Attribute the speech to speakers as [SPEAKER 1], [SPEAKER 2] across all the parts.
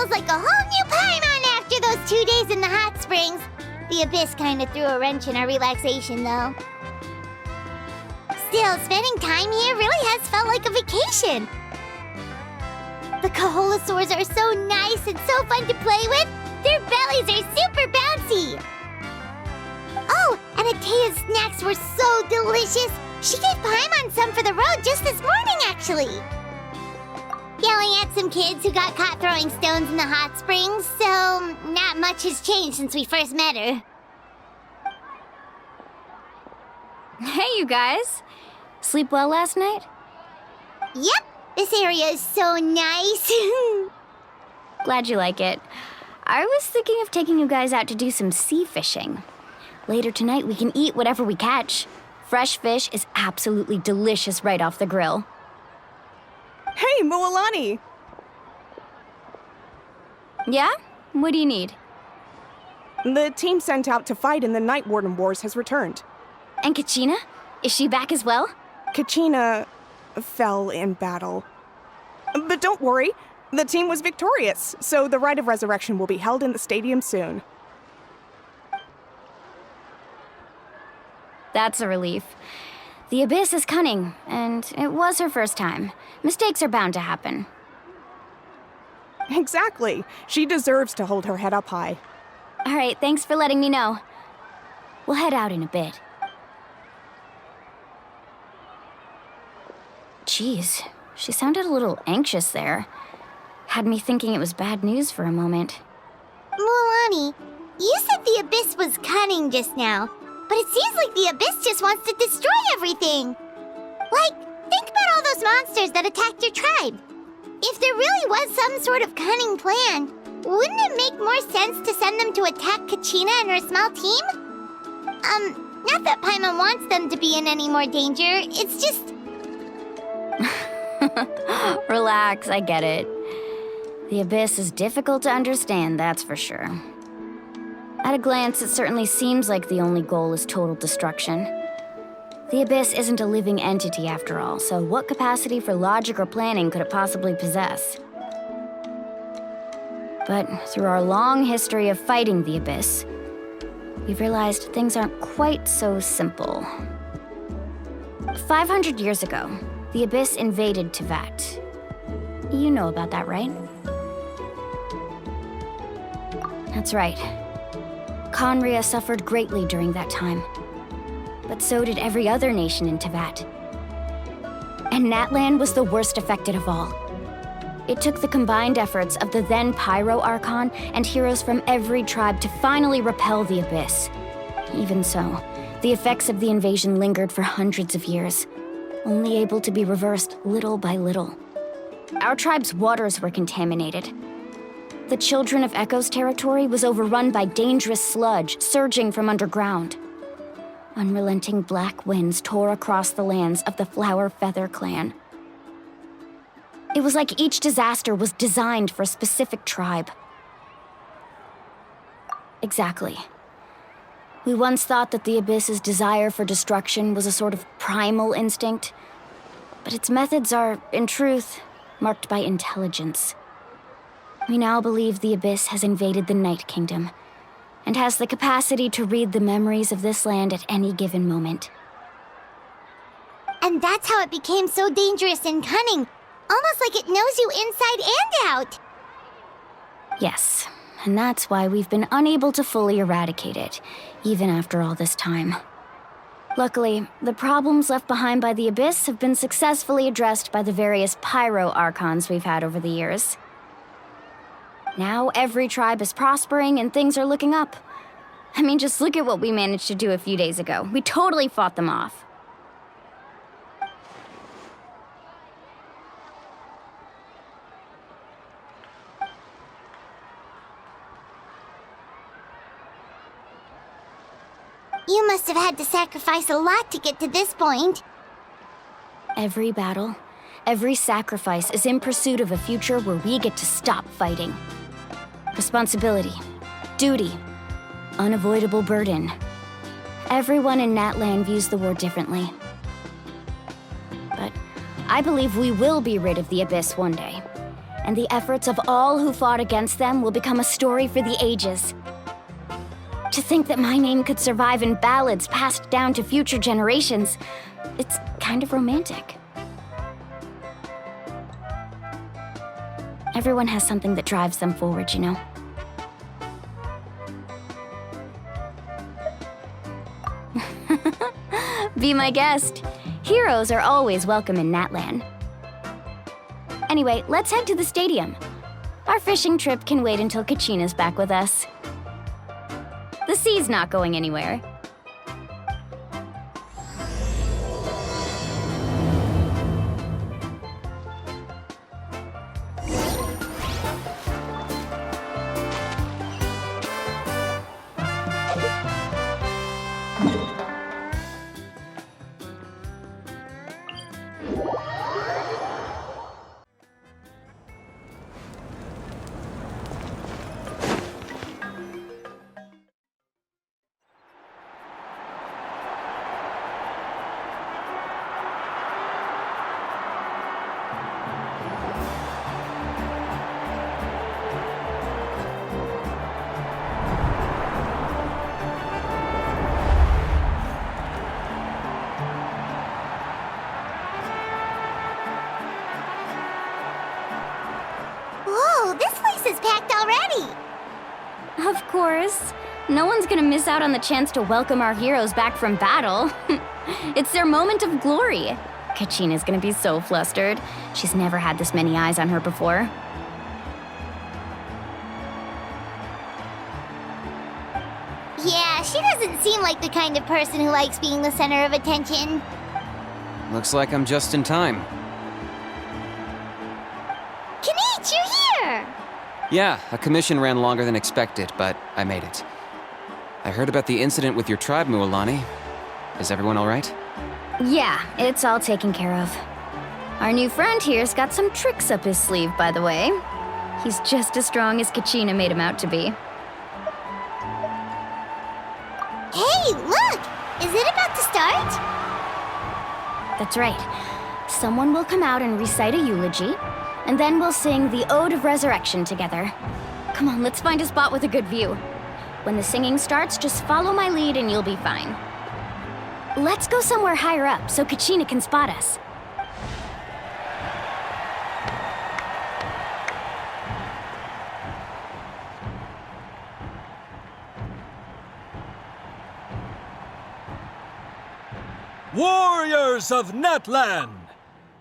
[SPEAKER 1] Like a whole new Paimon after those 2 days in the hot springs. The Abyss kind of threw a wrench in our relaxation, though. Still, spending time here really has felt like a vacation. The Kaholosaurs are so nice and so fun to play with. Their bellies are super bouncy. Oh, and Itaya's snacks were so delicious. She gave Paimon some for the road just this morning, actually. Yelling at some kids who got caught throwing stones in the hot springs, so not much has changed since we first met her.
[SPEAKER 2] Hey, you guys. Sleep well last night?
[SPEAKER 1] Yep, this area is so nice.
[SPEAKER 2] Glad you like it. I was thinking of taking you guys out to do some sea fishing. Later tonight, we can eat whatever we catch. Fresh fish is absolutely delicious right off the grill.
[SPEAKER 3] Hey, Moalani!
[SPEAKER 2] Yeah? What do you need?
[SPEAKER 3] The team sent out to fight in the Night Warden Wars has returned.
[SPEAKER 2] And Kachina? Is she back as well?
[SPEAKER 3] Kachina fell in battle. But don't worry, the team was victorious, so the Rite of Resurrection will be held in the stadium soon.
[SPEAKER 2] That's a relief. The Abyss is cunning, and it was her first time. Mistakes are bound to happen.
[SPEAKER 3] Exactly. She deserves to hold her head up high.
[SPEAKER 2] All right, thanks for letting me know. We'll head out in a bit. Jeez, she sounded a little anxious there. Had me thinking it was bad news for a moment.
[SPEAKER 1] Moalani, you said the Abyss was cunning just now. But it seems like the Abyss just wants to destroy everything. Like, think about all those monsters that attacked your tribe. If there really was some sort of cunning plan, wouldn't it make more sense to send them to attack Kachina and her small team? Not that Paimon wants them to be in any more danger, it's just...
[SPEAKER 2] Relax, I get it. The Abyss is difficult to understand, that's for sure. At a glance, it certainly seems like the only goal is total destruction. The Abyss isn't a living entity after all, so what capacity for logic or planning could it possibly possess? But through our long history of fighting the Abyss, we've realized things aren't quite so simple. 500 years ago, the Abyss invaded Teyvat. You know about that, right? That's right. Khaenri'ah suffered greatly during that time. But so did every other nation in Teyvat. And Natlan was the worst affected of all. It took the combined efforts of the then Pyro Archon and heroes from every tribe to finally repel the Abyss. Even so, the effects of the invasion lingered for hundreds of years, only able to be reversed little by little. Our tribe's waters were contaminated. The Children of Echo's territory was overrun by dangerous sludge surging from underground. Unrelenting black winds tore across the lands of the Flower Feather clan. It was like each disaster was designed for a specific tribe. Exactly. We once thought that the Abyss's desire for destruction was a sort of primal instinct, but its methods are, in truth, marked by intelligence. We now believe the Abyss has invaded the Night Kingdom, and has the capacity to read the memories of this land at any given moment.
[SPEAKER 1] And that's how it became so dangerous and cunning, almost like it knows you inside and out.
[SPEAKER 2] Yes, and that's why we've been unable to fully eradicate it, even after all this time. Luckily, the problems left behind by the Abyss have been successfully addressed by the various Pyro Archons we've had over the years. Now every tribe is prospering and things are looking up. I mean, just look at what we managed to do a few days ago. We totally fought them off.
[SPEAKER 1] You must have had to sacrifice a lot to get to this point.
[SPEAKER 2] Every battle, every sacrifice is in pursuit of a future where we get to stop fighting. Responsibility, duty, unavoidable burden. Everyone in Natlan views the war differently. But I believe we will be rid of the Abyss one day. And the efforts of all who fought against them will become a story for the ages. To think that my name could survive in ballads passed down to future generations, it's kind of romantic. Everyone has something that drives them forward, you know? Be my guest. Heroes are always welcome in Natlan. Anyway, let's head to the stadium. Our fishing trip can wait until Kachina's back with us. The sea's not going anywhere.
[SPEAKER 1] Whoa, this place is packed already!
[SPEAKER 2] Of course. No one's gonna miss out on the chance to welcome our heroes back from battle. It's their moment of glory. Kachina's gonna be so flustered. She's never had this many eyes on her before.
[SPEAKER 1] Yeah, she doesn't seem like the kind of person who likes being the center of attention.
[SPEAKER 4] Looks like I'm just in time.
[SPEAKER 1] Kanich, you're here!
[SPEAKER 4] Yeah, a commission ran longer than expected, but I made it. I heard about the incident with your tribe, Mualani. Is everyone all right?
[SPEAKER 2] Yeah, it's all taken care of. Our new friend here's got some tricks up his sleeve, by the way. He's just as strong as Kachina made him out to be.
[SPEAKER 1] Hey, look! Is it about to start?
[SPEAKER 2] That's right. Someone will come out and recite a eulogy, and then we'll sing the Ode of Resurrection together. Come on, let's find a spot with a good view. When the singing starts, just follow my lead and you'll be fine. Let's go somewhere higher up so Kachina can spot us.
[SPEAKER 5] Warriors of Natlan,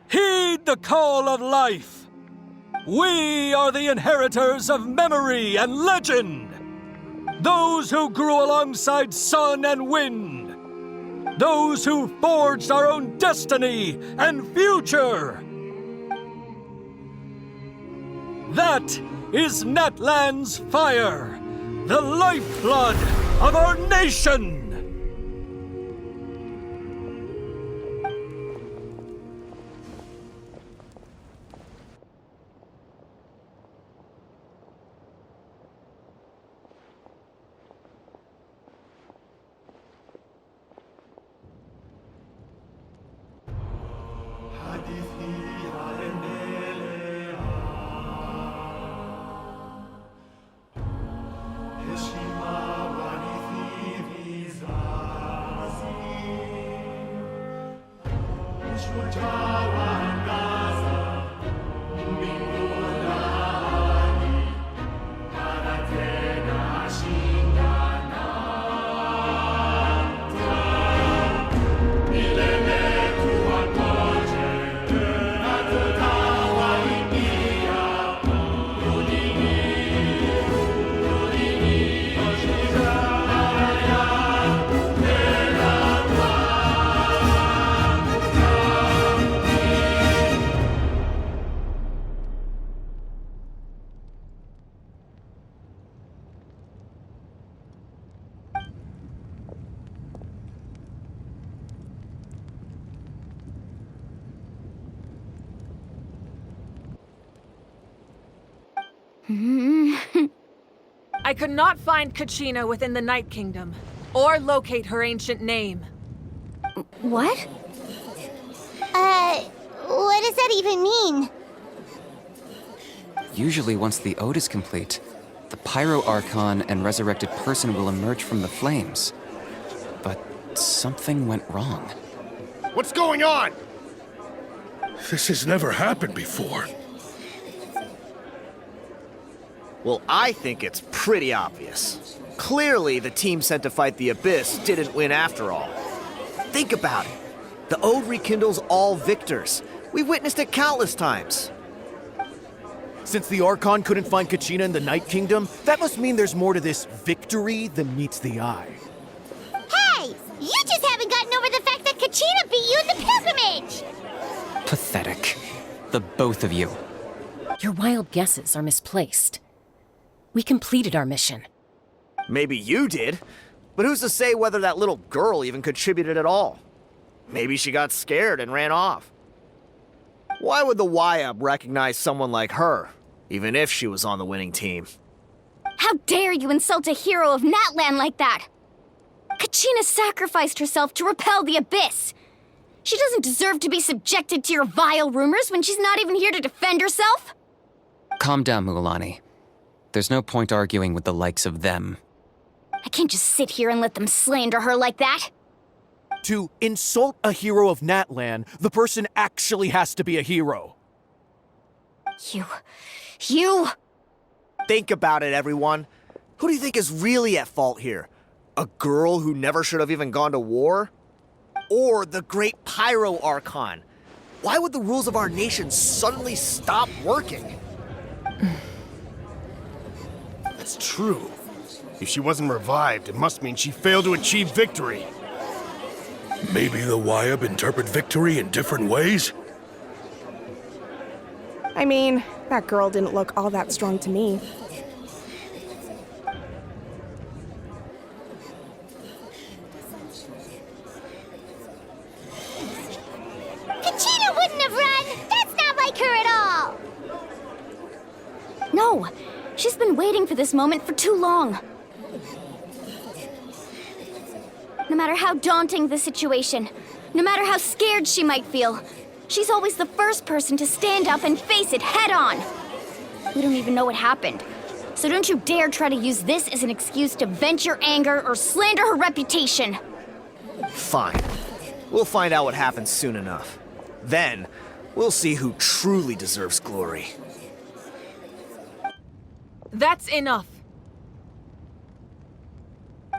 [SPEAKER 5] heed the call of life. We are the inheritors of memory and legend. Those who grew alongside sun and wind. Those who forged our own destiny and future. That is Natlan's fire, the lifeblood of our nation.
[SPEAKER 6] I could not find Kachina within the Night Kingdom, or locate her ancient name.
[SPEAKER 2] What?
[SPEAKER 1] What does that even mean?
[SPEAKER 4] Usually once the ode is complete, the Pyro Archon and resurrected person will emerge from the flames. But something went wrong.
[SPEAKER 7] What's going on? This has never happened before.
[SPEAKER 8] Well, I think it's pretty obvious. Clearly, the team sent to fight the Abyss didn't win after all. Think about it. The Ode rekindles all victors. We've witnessed it countless times. Since the Archon couldn't find Kachina in the Night Kingdom, that must mean there's more to this victory than meets the eye.
[SPEAKER 1] Hey! You just haven't gotten over the fact that Kachina beat you in the pilgrimage!
[SPEAKER 4] Pathetic. The both of you.
[SPEAKER 9] Your wild guesses are misplaced. We completed our mission.
[SPEAKER 8] Maybe you did, but who's to say whether that little girl even contributed at all? Maybe she got scared and ran off. Why would the YUB recognize someone like her, even if she was on the winning team?
[SPEAKER 2] How dare you insult a hero of Natlan like that? Kachina sacrificed herself to repel the Abyss. She doesn't deserve to be subjected to your vile rumors when she's not even here to defend herself.
[SPEAKER 4] Calm down, Mualani. There's no point arguing with the likes of them.
[SPEAKER 2] I can't just sit here and let them slander her like that.
[SPEAKER 8] To insult a hero of Natlan, the person actually has to be a hero.
[SPEAKER 2] You...
[SPEAKER 8] Think about it, everyone. Who do you think is really at fault here? A girl who never should have even gone to war? Or the great Pyro Archon? Why would the rules of our nation suddenly stop working?
[SPEAKER 7] That's true. If she wasn't revived, it must mean she failed to achieve victory. Maybe the YUB interpret victory in different ways?
[SPEAKER 3] I mean, that girl didn't look all that strong to me.
[SPEAKER 1] Kachina wouldn't have run! That's not like her at all!
[SPEAKER 2] No, she's been waiting for this moment for too long. No matter how daunting the situation, no matter how scared she might feel, she's always the first person to stand up and face it head on. We don't even know what happened, so don't you dare try to use this as an excuse to vent your anger or slander her reputation.
[SPEAKER 8] Fine. We'll find out what happens soon enough. Then, we'll see who truly deserves glory.
[SPEAKER 6] That's enough.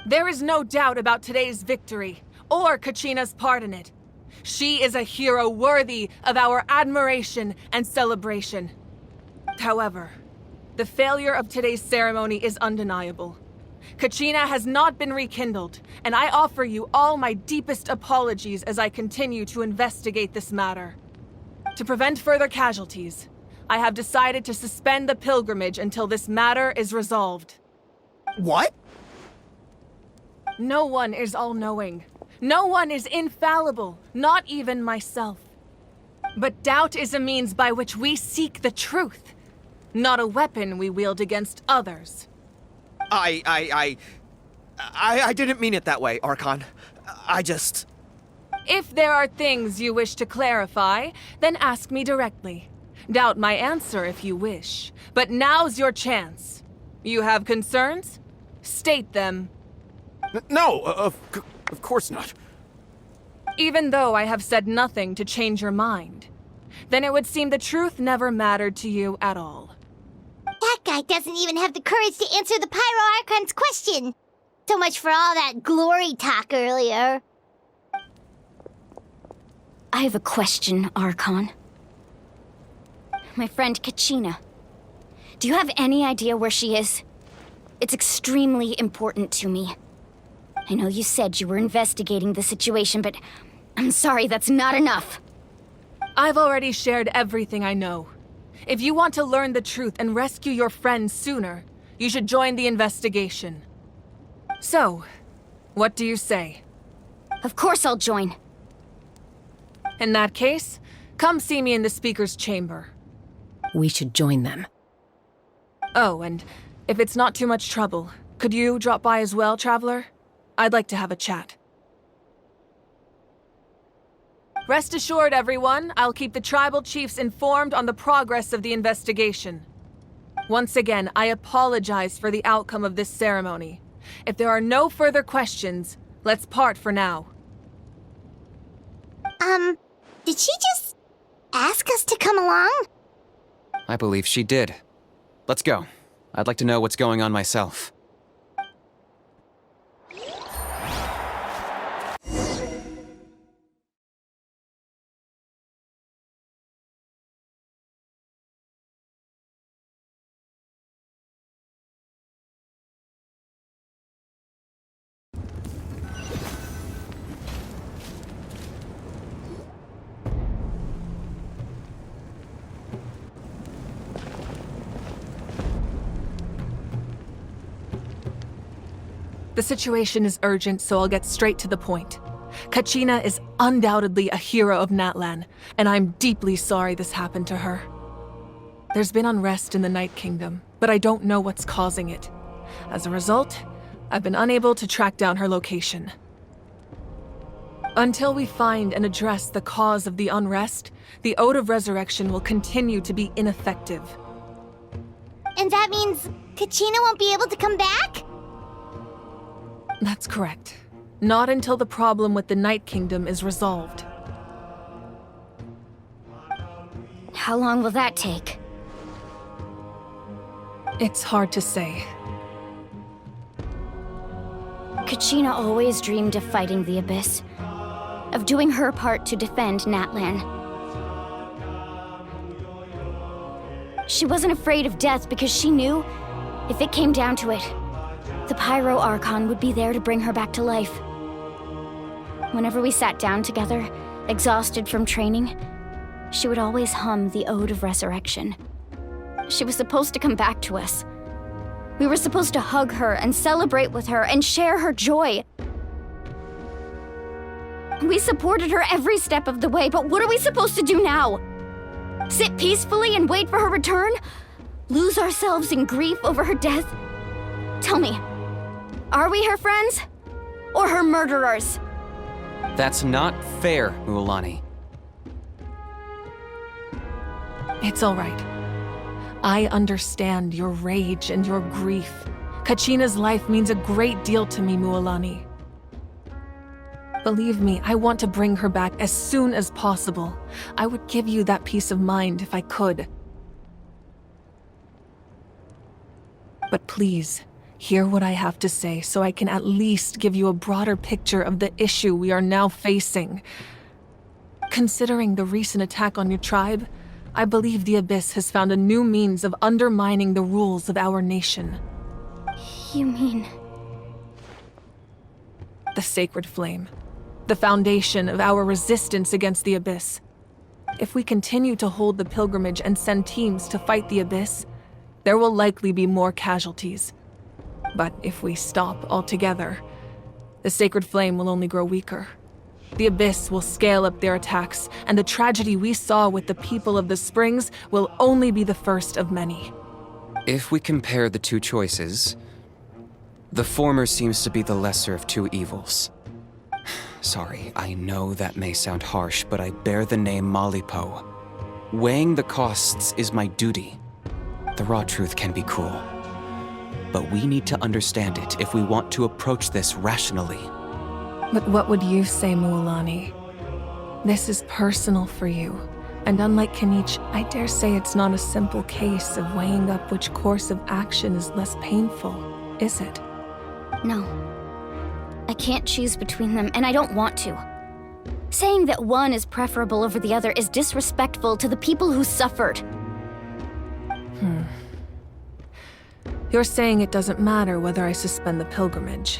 [SPEAKER 6] There is no doubt about today's victory, or Kachina's part in it. She is a hero worthy of our admiration and celebration. However, the failure of today's ceremony is undeniable. Kachina has not been rekindled, and I offer you all my deepest apologies as I continue to investigate this matter. To prevent further casualties, I have decided to suspend the pilgrimage until this matter is resolved.
[SPEAKER 8] What?
[SPEAKER 6] No one is all-knowing. No one is infallible, not even myself. But doubt is a means by which we seek the truth, not a weapon we wield against others.
[SPEAKER 8] I didn't mean it that way, Archon.
[SPEAKER 6] If there are things you wish to clarify, then ask me directly. Doubt my answer if you wish, but now's your chance. You have concerns? State them.
[SPEAKER 8] No, of course not.
[SPEAKER 6] Even though I have said nothing to change your mind, then it would seem the truth never mattered to you at all.
[SPEAKER 1] That guy doesn't even have the courage to answer the Pyro Archon's question. So much for all that glory talk earlier.
[SPEAKER 2] I have a question, Archon. My friend Kachina. Do you have any idea where she is? It's extremely important to me. I know you said you were investigating the situation, but I'm sorry, that's not enough.
[SPEAKER 6] I've already shared everything I know. If you want to learn the truth and rescue your friend sooner, you should join the investigation. So, what do you say?
[SPEAKER 2] Of course I'll join.
[SPEAKER 6] In that case, come see me in the speaker's chamber.
[SPEAKER 9] We should join them.
[SPEAKER 6] Oh, and if it's not too much trouble, could you drop by as well, Traveler? I'd like to have a chat. Rest assured, everyone, I'll keep the tribal chiefs informed on the progress of the investigation. Once again, I apologize for the outcome of this ceremony. If there are no further questions, let's part for now.
[SPEAKER 1] Did she just ask us to come along?
[SPEAKER 4] I believe she did. Let's go. I'd like to know what's going on myself.
[SPEAKER 6] The situation is urgent, so I'll get straight to the point. Kachina is undoubtedly a hero of Natlan, and I'm deeply sorry this happened to her. There's been unrest in the Night Kingdom, but I don't know what's causing it. As a result, I've been unable to track down her location. Until we find and address the cause of the unrest, the Ode of Resurrection will continue to be ineffective.
[SPEAKER 1] And that means Kachina won't be able to come back?
[SPEAKER 6] That's correct. Not until the problem with the Night Kingdom is resolved.
[SPEAKER 2] How long will that take?
[SPEAKER 6] It's hard to say.
[SPEAKER 2] Kachina always dreamed of fighting the Abyss, of doing her part to defend Natlan. She wasn't afraid of death because she knew, if it came down to it, the Pyro Archon would be there to bring her back to life. Whenever we sat down together, exhausted from training, she would always hum the Ode of Resurrection. She was supposed to come back to us. We were supposed to hug her and celebrate with her and share her joy. We supported her every step of the way, but what are we supposed to do now? Sit peacefully and wait for her return? Lose ourselves in grief over her death? Tell me, are we her friends? Or her murderers?
[SPEAKER 4] That's not fair, Mualani.
[SPEAKER 6] It's all right. I understand your rage and your grief. Kachina's life means a great deal to me, Mualani. Believe me, I want to bring her back as soon as possible. I would give you that peace of mind if I could. But please, hear what I have to say so I can at least give you a broader picture of the issue we are now facing. Considering the recent attack on your tribe, I believe the Abyss has found a new means of undermining the rules of our nation.
[SPEAKER 2] You mean...
[SPEAKER 6] The Sacred Flame. The foundation of our resistance against the Abyss. If we continue to hold the pilgrimage and send teams to fight the Abyss, there will likely be more casualties. But if we stop altogether, the Sacred Flame will only grow weaker. The Abyss will scale up their attacks, and the tragedy we saw with the people of the Springs will only be the first of many.
[SPEAKER 4] If we compare the two choices, the former seems to be the lesser of two evils. Sorry, I know that may sound harsh, but I bear the name Malipo. Weighing the costs is my duty. The raw truth can be cruel. But we need to understand it if we want to approach this rationally.
[SPEAKER 6] But what would you say, Mualani? This is personal for you. And unlike Kanich, I dare say it's not a simple case of weighing up which course of action is less painful, is it?
[SPEAKER 2] No. I can't choose between them, and I don't want to. Saying that one is preferable over the other is disrespectful to the people who suffered.
[SPEAKER 6] You're saying it doesn't matter whether I suspend the pilgrimage.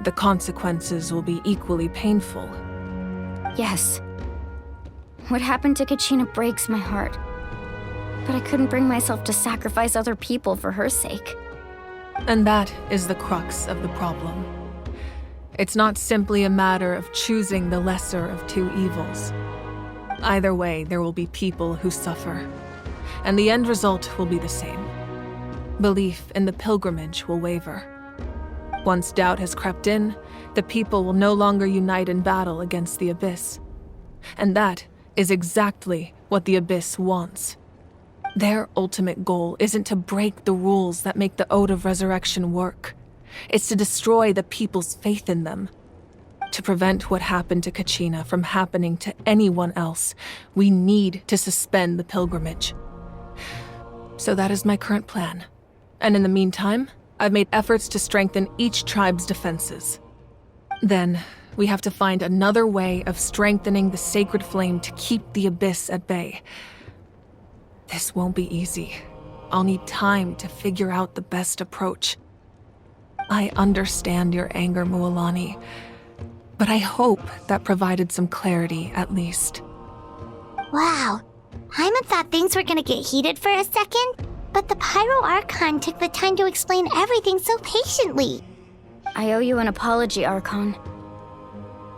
[SPEAKER 6] The consequences will be equally painful.
[SPEAKER 2] Yes. What happened to Kachina breaks my heart. But I couldn't bring myself to sacrifice other people for her sake.
[SPEAKER 6] And that is the crux of the problem. It's not simply a matter of choosing the lesser of two evils. Either way, there will be people who suffer. And the end result will be the same. belief in the pilgrimage will waver. Once doubt has crept in, the people will no longer unite in battle against the Abyss. And that is exactly what the Abyss wants. Their ultimate goal isn't to break the rules that make the Ode of Resurrection work. It's to destroy the people's faith in them. To prevent what happened to Kachina from happening to anyone else, we need to suspend the pilgrimage. So that is my current plan. And in the meantime, I've made efforts to strengthen each tribe's defenses. Then, we have to find another way of strengthening the sacred flame to keep the Abyss at bay. This won't be easy. I'll need time to figure out the best approach. I understand your anger, Mualani, but I hope that provided some clarity at least.
[SPEAKER 1] Wow. Paimon thought things were gonna get heated for a second, but the Pyro Archon took the time to explain everything so patiently.
[SPEAKER 2] I owe you an apology, Archon.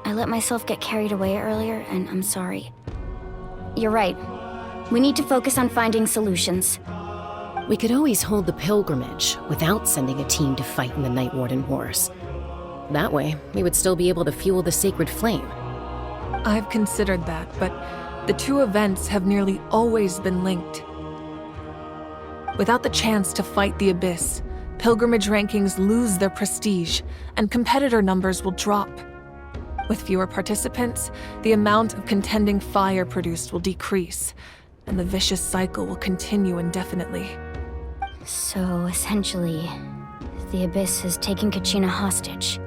[SPEAKER 2] I let myself get carried away earlier, and I'm sorry. You're right. We need to focus on finding solutions.
[SPEAKER 9] We could always hold the pilgrimage without sending a team to fight in the Night Warden Wars. That way, we would still be able to fuel the sacred flame.
[SPEAKER 6] I've considered that, but the two events have nearly always been linked. Without the chance to fight the Abyss, pilgrimage rankings lose their prestige, and competitor numbers will drop. With fewer participants, the amount of contending fire produced will decrease, and the vicious cycle will continue indefinitely.
[SPEAKER 2] So, essentially, the Abyss has taken Kachina hostage.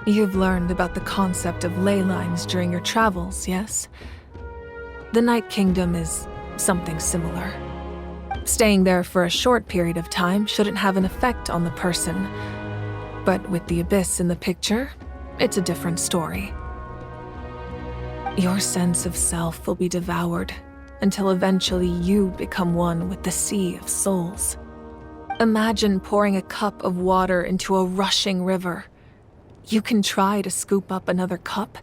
[SPEAKER 6] You've learned about the concept of ley lines during your travels, yes? The Night Kingdom is something similar. Staying there for a short period of time shouldn't have an effect on the person. But with the Abyss in the picture, it's a different story. Your sense of self will be devoured until eventually you become one with the sea of souls. Imagine pouring a cup of water into a rushing river. You can try to scoop up another cup,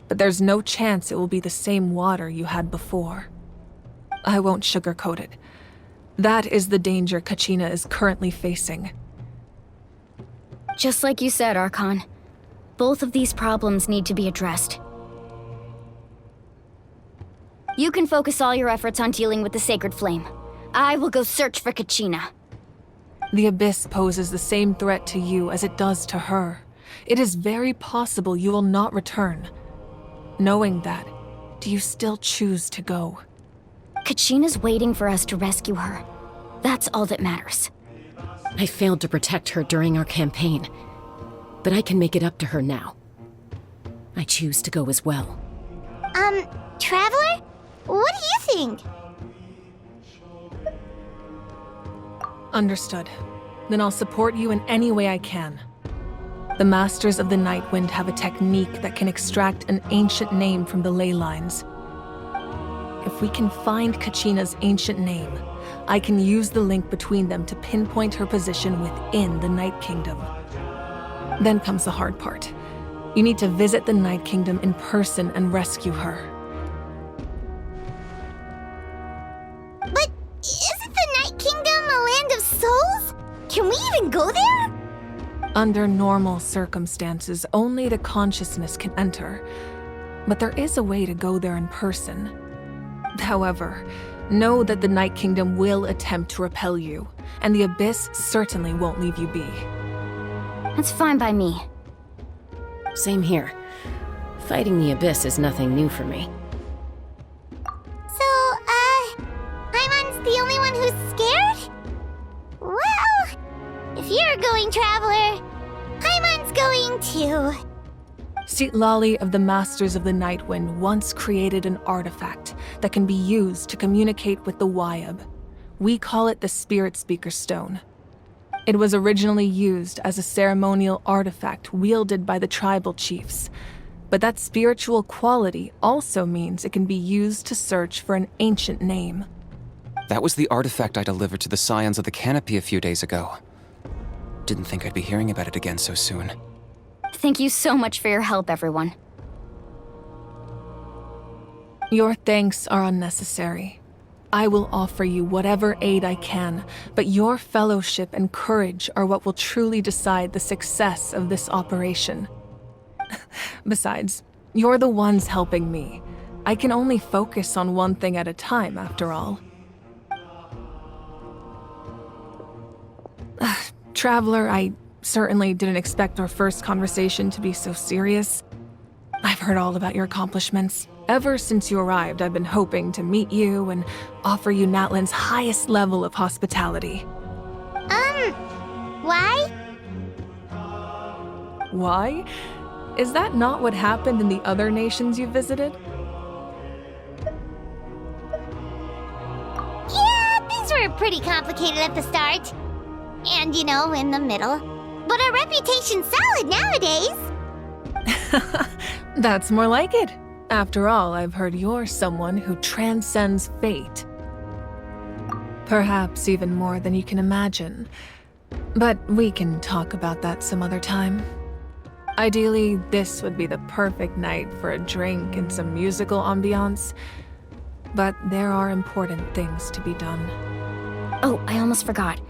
[SPEAKER 6] but there's no chance it will be the same water you had before. I won't sugarcoat it. That is the danger Kachina is currently facing.
[SPEAKER 2] Just like you said, Archon. Both of these problems need to be addressed. You can focus all your efforts on dealing with the sacred flame. I will go search for Kachina.
[SPEAKER 6] The Abyss poses the same threat to you as it does to her. It is very possible you will not return. Knowing that, do you still choose to go?
[SPEAKER 2] Kachina's waiting for us to rescue her. That's all that matters.
[SPEAKER 9] I failed to protect her during our campaign, but I can make it up to her now. I choose to go as well.
[SPEAKER 1] Traveler? What do you think?
[SPEAKER 6] Understood. Then I'll support you in any way I can. The Masters of the Night Wind have a technique that can extract an ancient name from the ley lines. If we can find Kachina's ancient name, I can use the link between them to pinpoint her position within the Night Kingdom. Then comes the hard part. You need to visit the Night Kingdom in person and rescue her.
[SPEAKER 1] But isn't the Night Kingdom a land of souls? Can we even go there?
[SPEAKER 6] Under normal circumstances, only the consciousness can enter. But there is a way to go there in person. However, know that the Night Kingdom will attempt to repel you, and the Abyss certainly won't leave you be.
[SPEAKER 2] That's fine by me.
[SPEAKER 9] Same here. Fighting the Abyss is nothing new for me.
[SPEAKER 1] So, Paimon's the only one who's scared? Well, if you're going, Traveler, Paimon's going too.
[SPEAKER 6] Citlali of the Masters of the Night Wind once created an artifact that can be used to communicate with the Wyab. We call it the Spirit Speaker Stone. It was originally used as a ceremonial artifact wielded by the tribal chiefs, but that spiritual quality also means it can be used to search for an ancient name.
[SPEAKER 4] That was the artifact I delivered to the Scions of the Canopy a few days ago. Didn't think I'd be hearing about it again so soon.
[SPEAKER 2] Thank you so much for your help, everyone.
[SPEAKER 6] Your thanks are unnecessary. I will offer you whatever aid I can, but your fellowship and courage are what will truly decide the success of this operation. Besides, you're the ones helping me. I can only focus on one thing at a time, after all. Traveler, I certainly didn't expect our first conversation to be so serious. I've heard all about your accomplishments. Ever since you arrived, I've been hoping to meet you and offer you Natlan's highest level of hospitality.
[SPEAKER 1] Why?
[SPEAKER 6] Why? Is that not what happened in the other nations you visited?
[SPEAKER 1] Yeah, things were pretty complicated at the start. And, in the middle. But our reputation's solid nowadays.
[SPEAKER 6] That's more like it. After all, I've heard you're someone who transcends fate. Perhaps even more than you can imagine. But we can talk about that some other time. Ideally, this would be the perfect night for a drink and some musical ambiance. But there are important things to be done.
[SPEAKER 2] Oh, I almost forgot.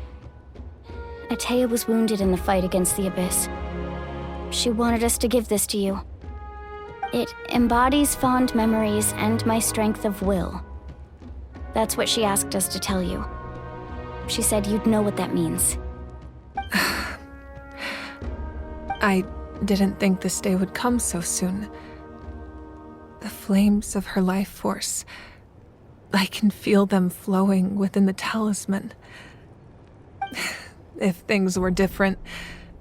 [SPEAKER 2] ITA was wounded in the fight against the Abyss. She wanted us to give this to you. It embodies fond memories and my strength of will. That's what she asked us to tell you. She said you'd know what that means.
[SPEAKER 6] I didn't think this day would come so soon. The flames of her life force. I can feel them flowing within the talisman. If things were different,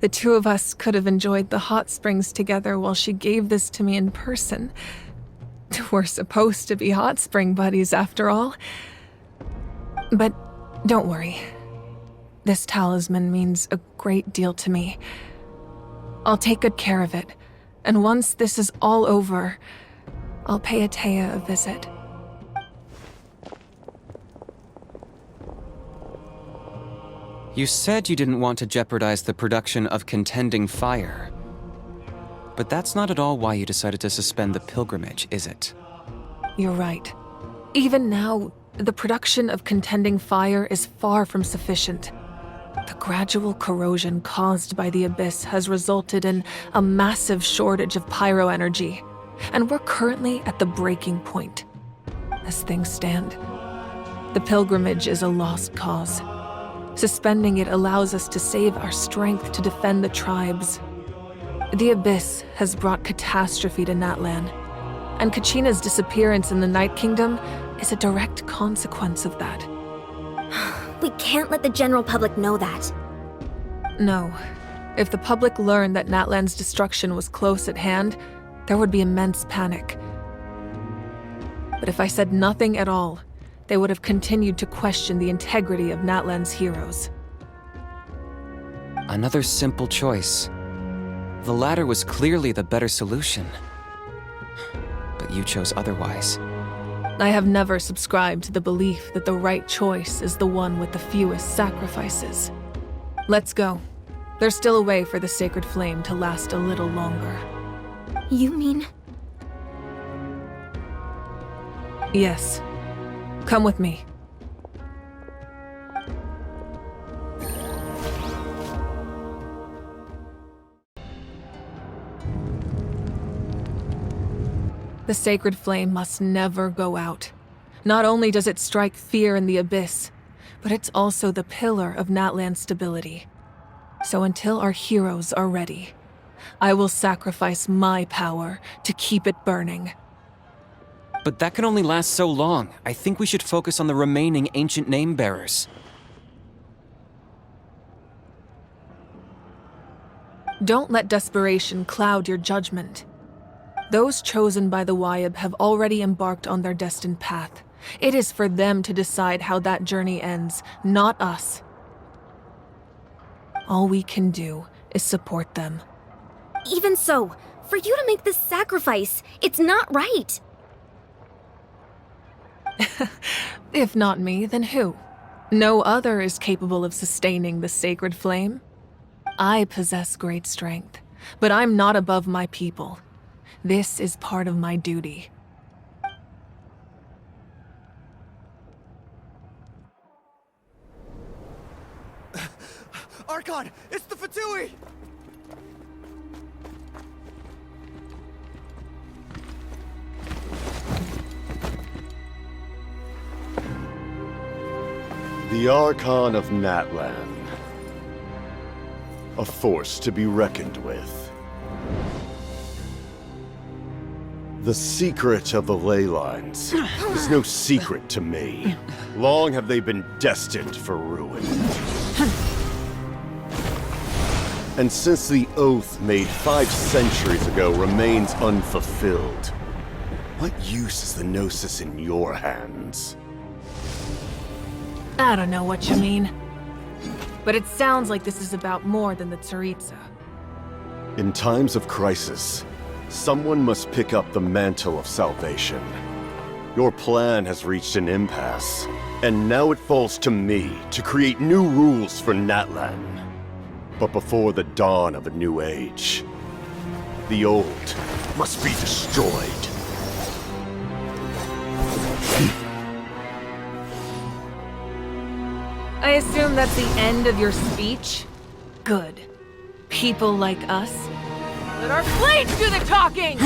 [SPEAKER 6] the two of us could have enjoyed the hot springs together while she gave this to me in person. We're supposed to be hot spring buddies after all. But don't worry. This talisman means a great deal to me. I'll take good care of it, and once this is all over, I'll pay ITA a visit.
[SPEAKER 4] You said you didn't want to jeopardize the production of contending fire. But that's not at all why you decided to suspend the pilgrimage, is it?
[SPEAKER 6] You're right. Even now, the production of contending fire is far from sufficient. The gradual corrosion caused by the Abyss has resulted in a massive shortage of pyro energy, and we're currently at the breaking point. As things stand, the pilgrimage is a lost cause. Suspending it allows us to save our strength to defend the tribes. The Abyss has brought catastrophe to Natlan, and Kachina's disappearance in the Night Kingdom is a direct consequence of that.
[SPEAKER 10] We can't let the general public know that.
[SPEAKER 6] No. If the public learned that Natlan's destruction was close at hand, there would be immense panic. But if I said nothing at all, they would have continued to question the integrity of Natlan's heroes.
[SPEAKER 4] Another simple choice. The latter was clearly the better solution. But you chose otherwise.
[SPEAKER 6] I have never subscribed to the belief that the right choice is the one with the fewest sacrifices. Let's go. There's still a way for the sacred flame to last a little longer.
[SPEAKER 10] You mean?
[SPEAKER 6] Yes. Come with me. The sacred flame must never go out. Not only does it strike fear in the Abyss, but it's also the pillar of Natlan's stability. So until our heroes are ready, I will sacrifice my power to keep it burning.
[SPEAKER 4] But that can only last so long. I think we should focus on the remaining ancient name-bearers.
[SPEAKER 6] Don't let desperation cloud your judgment. Those chosen by the Wyab have already embarked on their destined path. It is for them to decide how that journey ends, not us. All we can do is support them.
[SPEAKER 10] Even so, for you to make this sacrifice, it's not right.
[SPEAKER 6] If not me, then who? No other is capable of sustaining the sacred flame. I possess great strength, but I'm not above my people. This is part of my duty.
[SPEAKER 8] Archon, it's the Fatui!
[SPEAKER 11] The Archon of Natlan. A force to be reckoned with. The secret of the ley lines is no secret to me. Long have they been destined for ruin. And since the oath made 5 centuries ago remains unfulfilled, what use is the Gnosis in your hands?
[SPEAKER 6] I don't know what you mean. But it sounds like this is about more than the Tsaritsa.
[SPEAKER 11] In times of crisis, someone must pick up the mantle of salvation. Your plan has reached an impasse, and now it falls to me to create new rules for Natlan. But before the dawn of a new age, the old must be destroyed.
[SPEAKER 6] I assume that's the end of your speech? Good. People like us. Let our blades do the talking!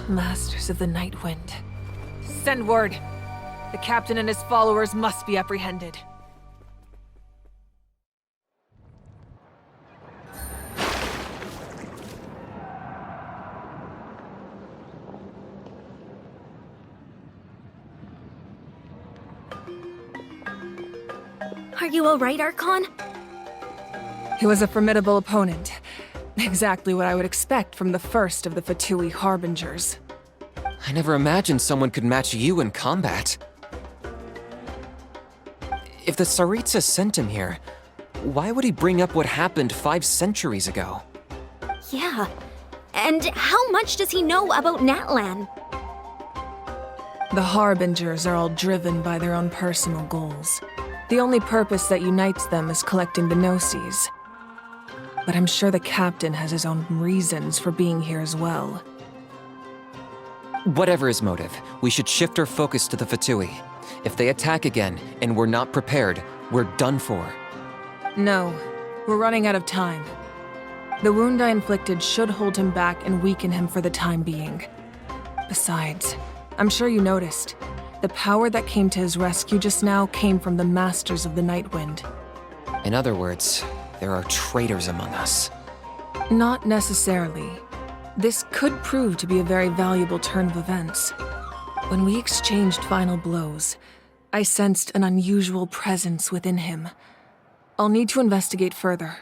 [SPEAKER 6] Masters of the Night Wind. Send word. The captain and his followers must be apprehended.
[SPEAKER 10] Are you alright, Archon?
[SPEAKER 6] He was a formidable opponent. Exactly what I would expect from the first of the Fatui Harbingers.
[SPEAKER 4] I never imagined someone could match you in combat. If the Tsaritsa sent him here, why would he bring up what happened 5 centuries ago?
[SPEAKER 10] Yeah. And how much does he know about Natlan?
[SPEAKER 6] The Harbingers are all driven by their own personal goals. The only purpose that unites them is collecting the Gnosis. But I'm sure the captain has his own reasons for being here as well.
[SPEAKER 4] Whatever his motive, we should shift our focus to the Fatui. If they attack again, and we're not prepared, we're done for.
[SPEAKER 6] No, we're running out of time. The wound I inflicted should hold him back and weaken him for the time being. Besides, I'm sure you noticed, The power that came to his rescue just now came from the Masters of the Nightwind.
[SPEAKER 4] In other words, there are traitors among us.
[SPEAKER 6] Not necessarily. This could prove to be a very valuable turn of events. When we exchanged final blows, I sensed an unusual presence within him. I'll need to investigate further.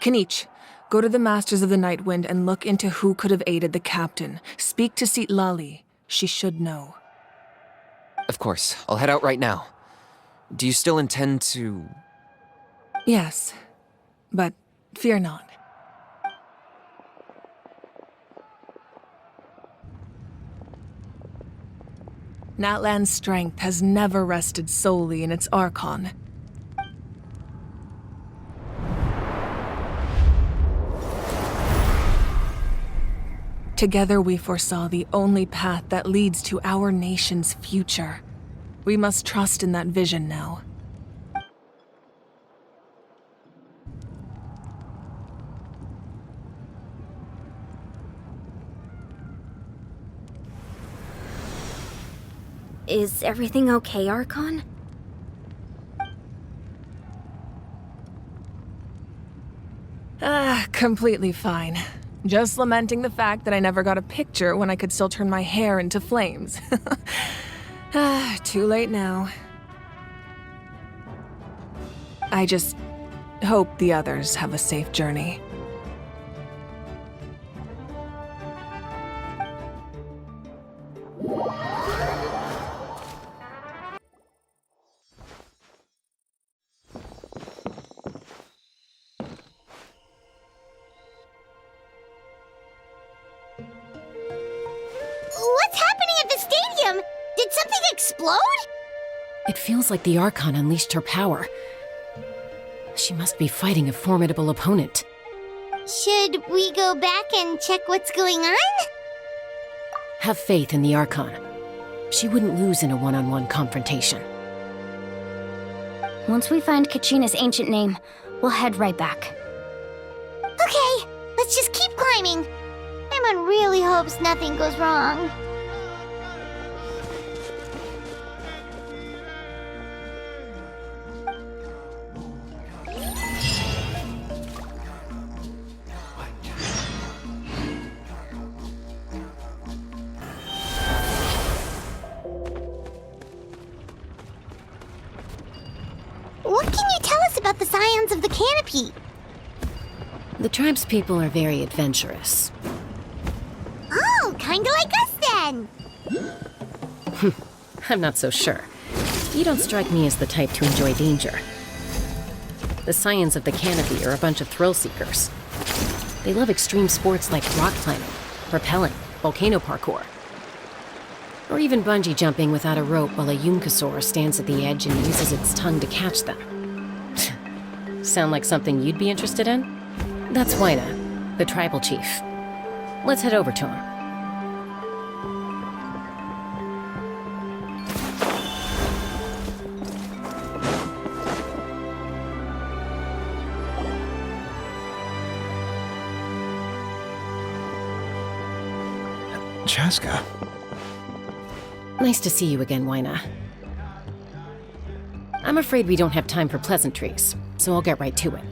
[SPEAKER 6] Kanich, go to the Masters of the Nightwind and look into who could have aided the captain. Speak to Lali. She should know.
[SPEAKER 4] Of course, I'll head out right now. Do you still intend to...
[SPEAKER 6] Yes, but fear not. Natlan's strength has never rested solely in its Archon. Together we foresaw the only path that leads to our nation's future. We must trust in that vision now.
[SPEAKER 10] Is everything okay, Archon?
[SPEAKER 6] Completely fine. Just lamenting the fact that I never got a picture when I could still turn my hair into flames. Too late now. I just hope the others have a safe journey.
[SPEAKER 1] What's happening at the stadium? Did something explode?
[SPEAKER 9] It feels like the Archon unleashed her power. She must be fighting a formidable opponent.
[SPEAKER 1] Should we go back and check what's going on?
[SPEAKER 9] Have faith in the Archon. She wouldn't lose in a one-on-one confrontation.
[SPEAKER 2] Once we find Kachina's ancient name, we'll head right back.
[SPEAKER 1] Okay, let's just keep climbing. Paimon really hopes nothing goes wrong. What can you tell us about the Scions of the Canopy?
[SPEAKER 9] The tribe's people are very adventurous.
[SPEAKER 1] Oh, kinda like us then.
[SPEAKER 9] I'm not so sure. You don't strike me as the type to enjoy danger. The Scions of the Canopy are a bunch of thrill seekers. They love extreme sports like rock climbing, rappelling, volcano parkour, or even bungee jumping without a rope while a Yunkasaur stands at the edge and uses its tongue to catch them. Sound like something you'd be interested in? That's Waina, the tribal chief. Let's head over to him.
[SPEAKER 12] Chaska.
[SPEAKER 9] Nice to see you again, Waina. I'm afraid we don't have time for pleasantries, so I'll get right to it.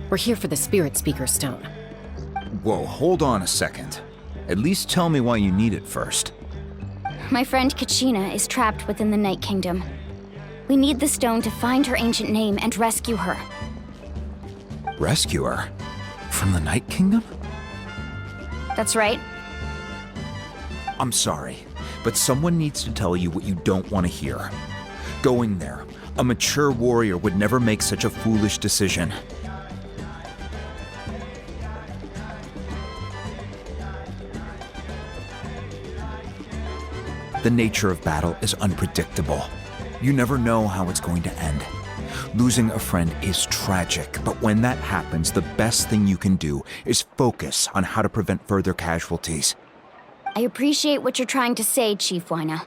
[SPEAKER 9] We're here for the Spirit Speaker Stone.
[SPEAKER 12] Whoa, hold on a second. At least tell me why you need it first.
[SPEAKER 2] My friend Kachina is trapped within the Night Kingdom. We need the stone to find her ancient name and rescue her.
[SPEAKER 12] Rescue her? From the Night Kingdom?
[SPEAKER 2] That's right.
[SPEAKER 12] I'm sorry, but someone needs to tell you what you don't want to hear. Going there, a mature warrior would never make such a foolish decision. The nature of battle is unpredictable. You never know how it's going to end. Losing a friend is tragic, but when that happens, the best thing you can do is focus on how to prevent further casualties.
[SPEAKER 2] I appreciate what you're trying to say, Chief Waina.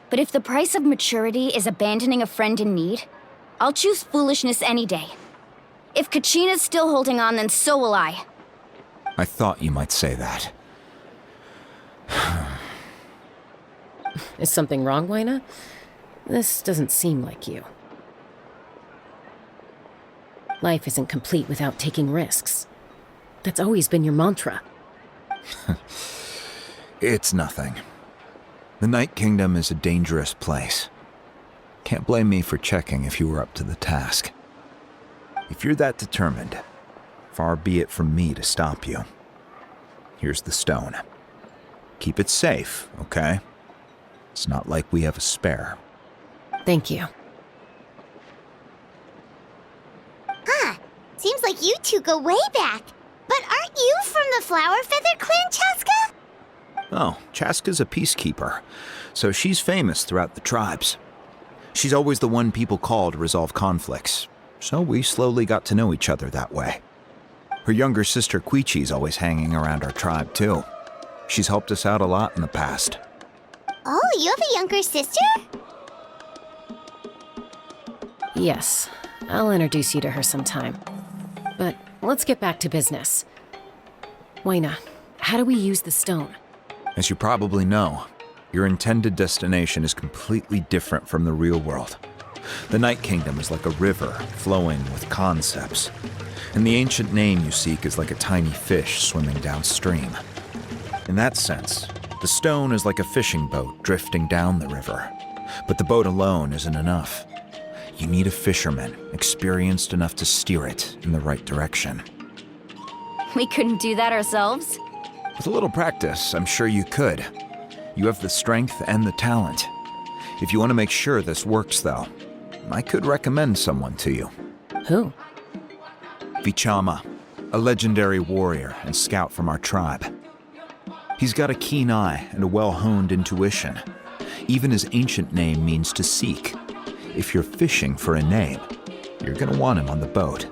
[SPEAKER 2] But if the price of maturity is abandoning a friend in need, I'll choose foolishness any day. If Kachina's still holding on, then so will I.
[SPEAKER 12] I thought you might say that.
[SPEAKER 9] Is something wrong, Wyna? This doesn't seem like you. Life isn't complete without taking risks. That's always been your mantra.
[SPEAKER 12] It's nothing. The Night Kingdom is a dangerous place. Can't blame me for checking if you were up to the task. If you're that determined, far be it from me to stop you. Here's the stone. Keep it safe, okay? It's not like we have a spare.
[SPEAKER 9] Thank you.
[SPEAKER 1] Seems like you two go way back. But aren't you from the Flower Feather Clan, Chaska?
[SPEAKER 12] Oh, Chaska's a peacekeeper, so she's famous throughout the tribes. She's always the one people call to resolve conflicts, so we slowly got to know each other that way. Her younger sister Quichi's always hanging around our tribe, too. She's helped us out a lot in the past.
[SPEAKER 1] Oh, you have a younger sister?
[SPEAKER 9] Yes, I'll introduce you to her sometime. But let's get back to business. Wyna, how do we use the stone?
[SPEAKER 12] As you probably know, your intended destination is completely different from the real world. The Night Kingdom is like a river flowing with concepts, and the ancient name you seek is like a tiny fish swimming downstream. In that sense, the stone is like a fishing boat drifting down the river, but the boat alone isn't enough. You need a fisherman experienced enough to steer it in the right direction.
[SPEAKER 2] We couldn't do that ourselves?
[SPEAKER 12] With a little practice, I'm sure you could. You have the strength and the talent. If you want to make sure this works, though, I could recommend someone to you.
[SPEAKER 9] Who?
[SPEAKER 12] Vichama, a legendary warrior and scout from our tribe. He's got a keen eye and a well-honed intuition. Even his ancient name means to seek. If you're fishing for a name, you're gonna want him on the boat.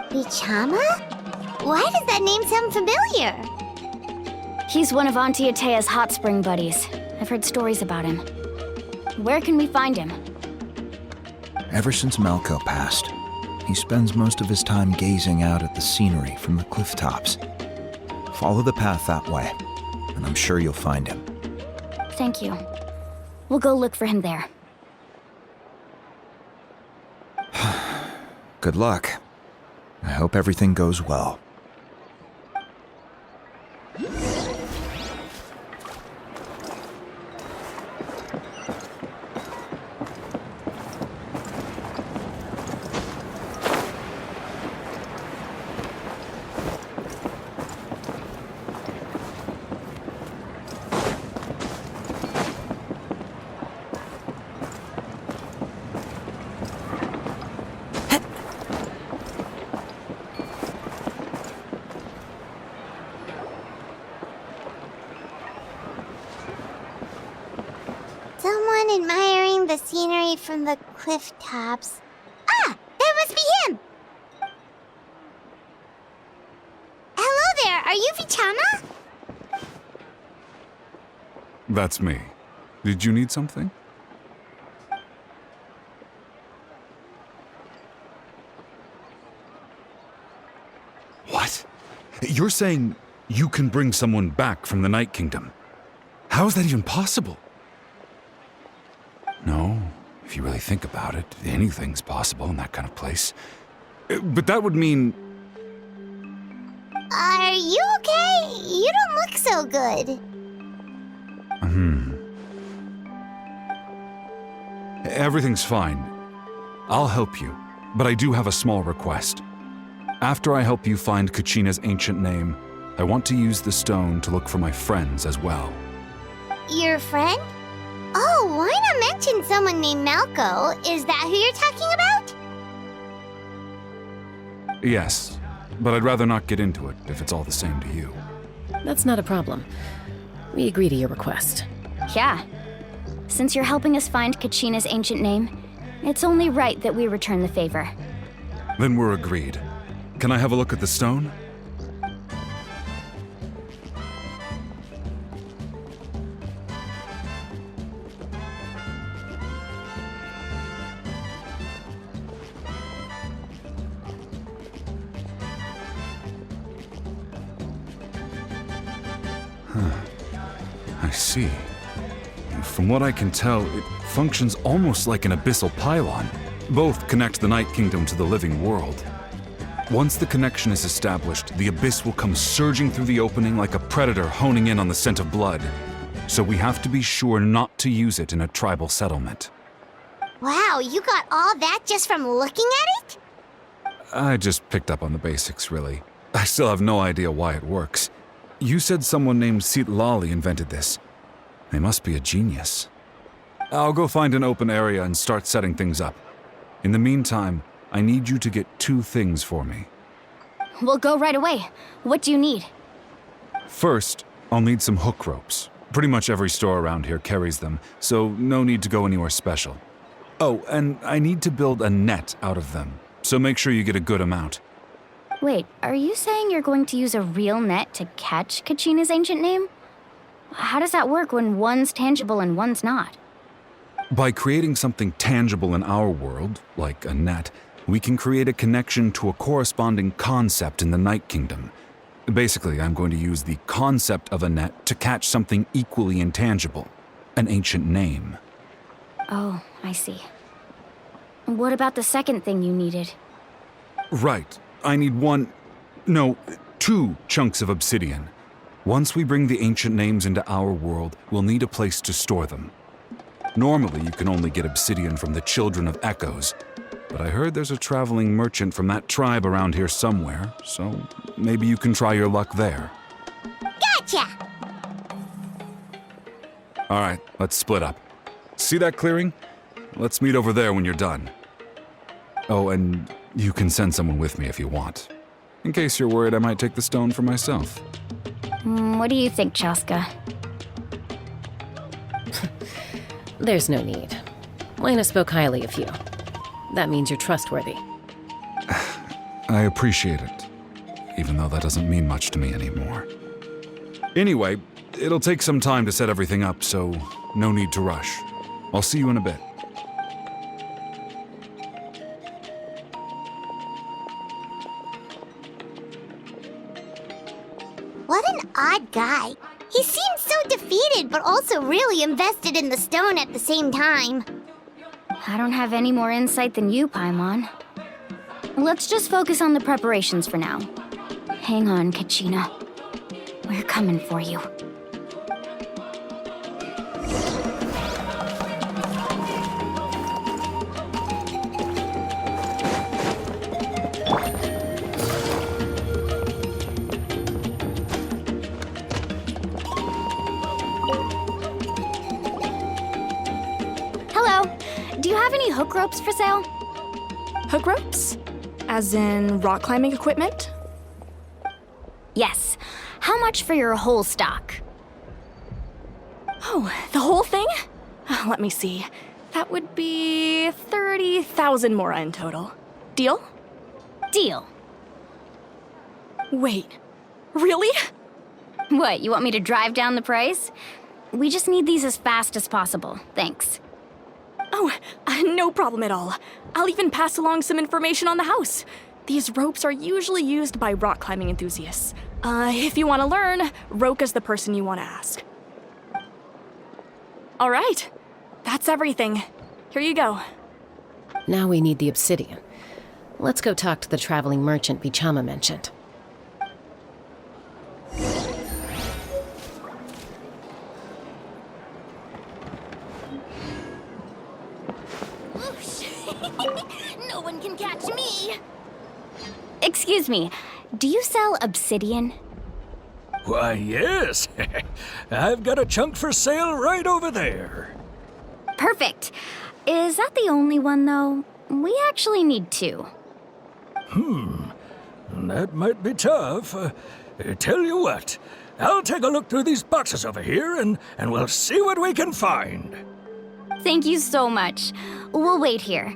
[SPEAKER 1] Vichama? Why does that name sound familiar?
[SPEAKER 2] He's one of Auntie Itea's hot spring buddies. I've heard stories about him. Where can we find him?
[SPEAKER 12] Ever since Malco passed, he spends most of his time gazing out at the scenery from the cliff tops. Follow the path that way, and I'm sure you'll find him.
[SPEAKER 2] Thank you. We'll go look for him there.
[SPEAKER 12] Good luck. I hope everything goes well.
[SPEAKER 1] Someone admiring the scenery from the cliff tops. Ah! That must be him! Hello there, are you Vichama?
[SPEAKER 13] That's me. Did you need something? What? You're saying you can bring someone back from the Night Kingdom? How is that even possible? No, if you really think about it, anything's possible in that kind of place. But that would mean...
[SPEAKER 1] Are you okay? You don't look so good.
[SPEAKER 13] Everything's fine. I'll help you, but I do have a small request. After I help you find Kachina's ancient name, I want to use the stone to look for my friends as well.
[SPEAKER 1] Your friend? Oh, why not mention someone named Malco? Is that who you're talking about?
[SPEAKER 13] Yes, but I'd rather not get into it if it's all the same to you.
[SPEAKER 9] That's not a problem. We agree to your request.
[SPEAKER 2] Yeah. Since you're helping us find Kachina's ancient name, it's only right that we return the favor.
[SPEAKER 13] Then we're agreed. Can I have a look at the stone? I see. From what I can tell, it functions almost like an abyssal pylon. Both connect the Night Kingdom to the living world. Once the connection is established, the abyss will come surging through the opening like a predator honing in on the scent of blood. So we have to be sure not to use it in a tribal settlement.
[SPEAKER 1] Wow, you got all that just from looking at it?
[SPEAKER 13] I just picked up on the basics, really. I still have no idea why it works. You said someone named Lali invented this. They must be a genius. I'll go find an open area and start setting things up. In the meantime, I need you to get 2 things for me.
[SPEAKER 2] We'll go right away. What do you need?
[SPEAKER 13] First, I'll need some hook ropes. Pretty much every store around here carries them, so no need to go anywhere special. Oh, and I need to build a net out of them, so make sure you get a good amount.
[SPEAKER 2] Wait, are you saying you're going to use a real net to catch Kachina's ancient name? How does that work when one's tangible and one's not?
[SPEAKER 13] By creating something tangible in our world, like a net, we can create a connection to a corresponding concept in the Night Kingdom. Basically, I'm going to use the concept of a net to catch something equally intangible, an ancient name.
[SPEAKER 2] Oh, I see. What about the second thing you needed?
[SPEAKER 13] Right. I need 2 chunks of obsidian. Once we bring the ancient names into our world, we'll need a place to store them. Normally, you can only get obsidian from the Children of Echoes, but I heard there's a traveling merchant from that tribe around here somewhere, so maybe you can try your luck there.
[SPEAKER 1] Gotcha!
[SPEAKER 13] All right, let's split up. See that clearing? Let's meet over there when you're done. Oh, and you can send someone with me if you want. In case you're worried I might take the stone for myself.
[SPEAKER 2] What do you think, Chaska?
[SPEAKER 9] There's no need. Lena spoke highly of you. That means you're trustworthy.
[SPEAKER 13] I appreciate it, even though that doesn't mean much to me anymore. Anyway, it'll take some time to set everything up, so no need to rush. I'll see you in a bit.
[SPEAKER 1] What an odd guy. He seems so defeated, but also really invested in the stone at the same time.
[SPEAKER 2] I don't have any more insight than you, Paimon. Let's just focus on the preparations for now. Hang on, Kachina. We're coming for you.
[SPEAKER 10] Do you have any hook ropes for sale?
[SPEAKER 3] Hook ropes? As in rock climbing equipment?
[SPEAKER 2] Yes. How much for your whole stock?
[SPEAKER 3] Oh, the whole thing? Let me see. That would be 30,000 mora in total. Deal?
[SPEAKER 2] Deal.
[SPEAKER 3] Wait, really?
[SPEAKER 2] What, you want me to drive down the price? We just need these as fast as possible. Thanks.
[SPEAKER 3] Oh, no problem at all. I'll even pass along some information on the house. These ropes are usually used by rock climbing enthusiasts. If you want to learn, Roka's the person you want to ask. All right, that's everything. Here you go.
[SPEAKER 9] Now we need the obsidian. Let's go talk to the traveling merchant Bichama mentioned.
[SPEAKER 2] No one can catch me! Excuse me, do you sell obsidian?
[SPEAKER 5] Why, yes. I've got a chunk for sale right over there.
[SPEAKER 2] Perfect. Is that the only one, though? We actually need 2.
[SPEAKER 5] That might be tough. Tell you what, I'll take a look through these boxes over here and we'll see what we can find.
[SPEAKER 2] Thank you so much. We'll wait here.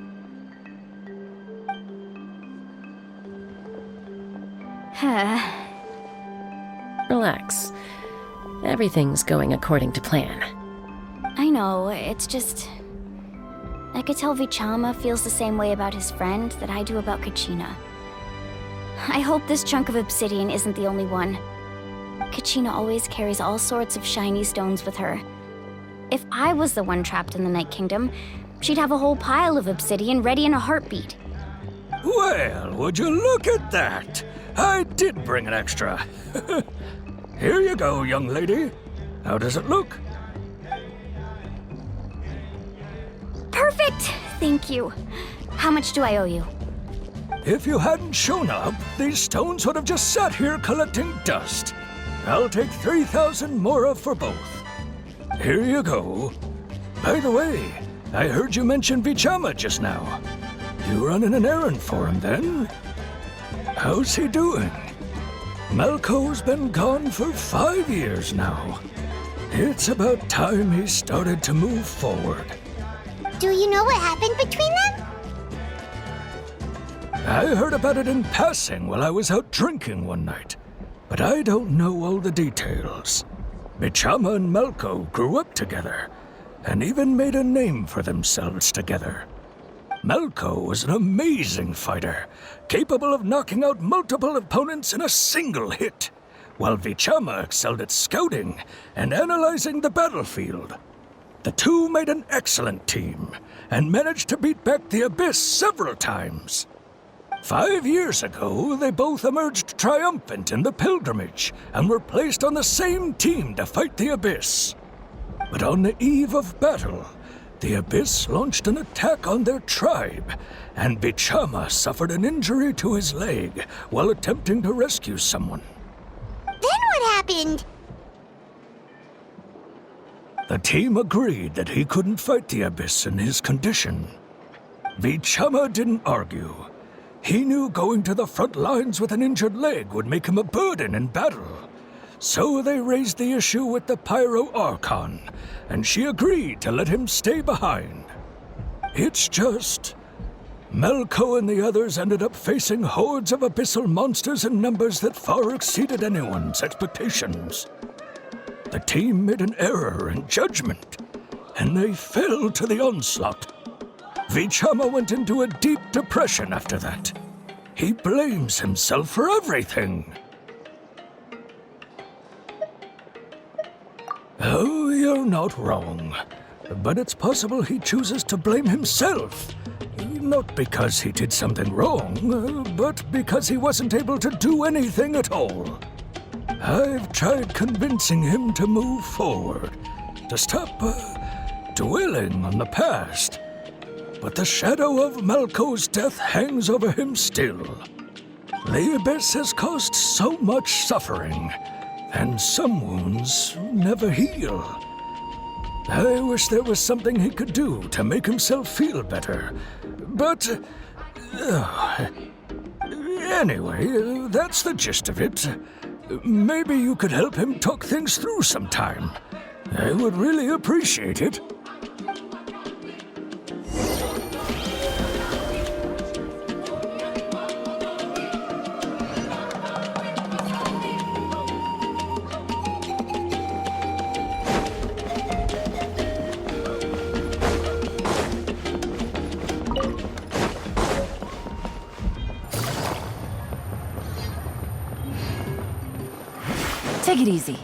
[SPEAKER 9] Relax. Everything's going according to plan.
[SPEAKER 2] I know, it's just... I could tell Vichama feels the same way about his friend that I do about Kachina. I hope this chunk of obsidian isn't the only one. Kachina always carries all sorts of shiny stones with her. If I was the one trapped in the Night Kingdom, she'd have a whole pile of obsidian ready in a heartbeat.
[SPEAKER 5] Well, would you look at that? I did bring an extra. Here you go, young lady. How does it look?
[SPEAKER 2] Perfect! Thank you. How much do I owe you?
[SPEAKER 5] If you hadn't shown up, these stones would have just sat here collecting dust. I'll take 3,000 mora for both. Here you go. By the way, I heard you mention Viaggio just now. You running an errand for him, then? How's he doing? Malco's been gone for 5 years now. It's about time he started to move forward.
[SPEAKER 1] Do you know what happened between them?
[SPEAKER 5] I heard about it in passing while I was out drinking one night, but I don't know all the details. Viaggio and Malco grew up together, and even made a name for themselves together. Malco was an amazing fighter, capable of knocking out multiple opponents in a single hit, while Viaggio excelled at scouting and analyzing the battlefield. The two made an excellent team, and managed to beat back the Abyss several times. 5 years ago, they both emerged triumphant in the pilgrimage, and were placed on the same team to fight the Abyss. But on the eve of battle, the Abyss launched an attack on their tribe, and Viaggio suffered an injury to his leg while attempting to rescue someone.
[SPEAKER 1] Then what happened?
[SPEAKER 5] The team agreed that he couldn't fight the Abyss in his condition. Viaggio didn't argue. He knew going to the front lines with an injured leg would make him a burden in battle. So they raised the issue with the Archon, and she agreed to let him stay behind. It's just, Malco and the others ended up facing hordes of abyssal monsters in numbers that far exceeded anyone's expectations. The team made an error in judgment, and they fell to the onslaught. Viaggio went into a deep depression after that. He blames himself for everything. Oh, you're not wrong. But it's possible he chooses to blame himself. Not because he did something wrong, but because he wasn't able to do anything at all. I've tried convincing him to move forward, to stop dwelling on the past. But the shadow of Malco's death hangs over him still. The Abyss has caused so much suffering, and some wounds never heal. I wish there was something he could do to make himself feel better. But anyway, that's the gist of it. Maybe you could help him talk things through sometime. I would really appreciate it.
[SPEAKER 14] Take it easy.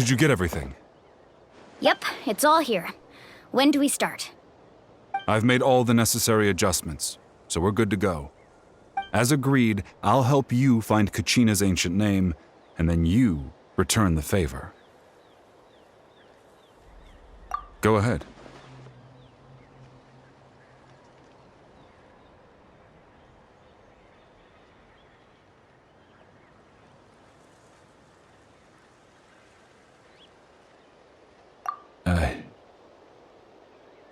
[SPEAKER 13] Did you get everything?
[SPEAKER 2] Yep, it's all here. When do we start?
[SPEAKER 13] I've made all the necessary adjustments, so we're good to go. As agreed, I'll help you find Kachina's ancient name, and then you return the favor. Go ahead.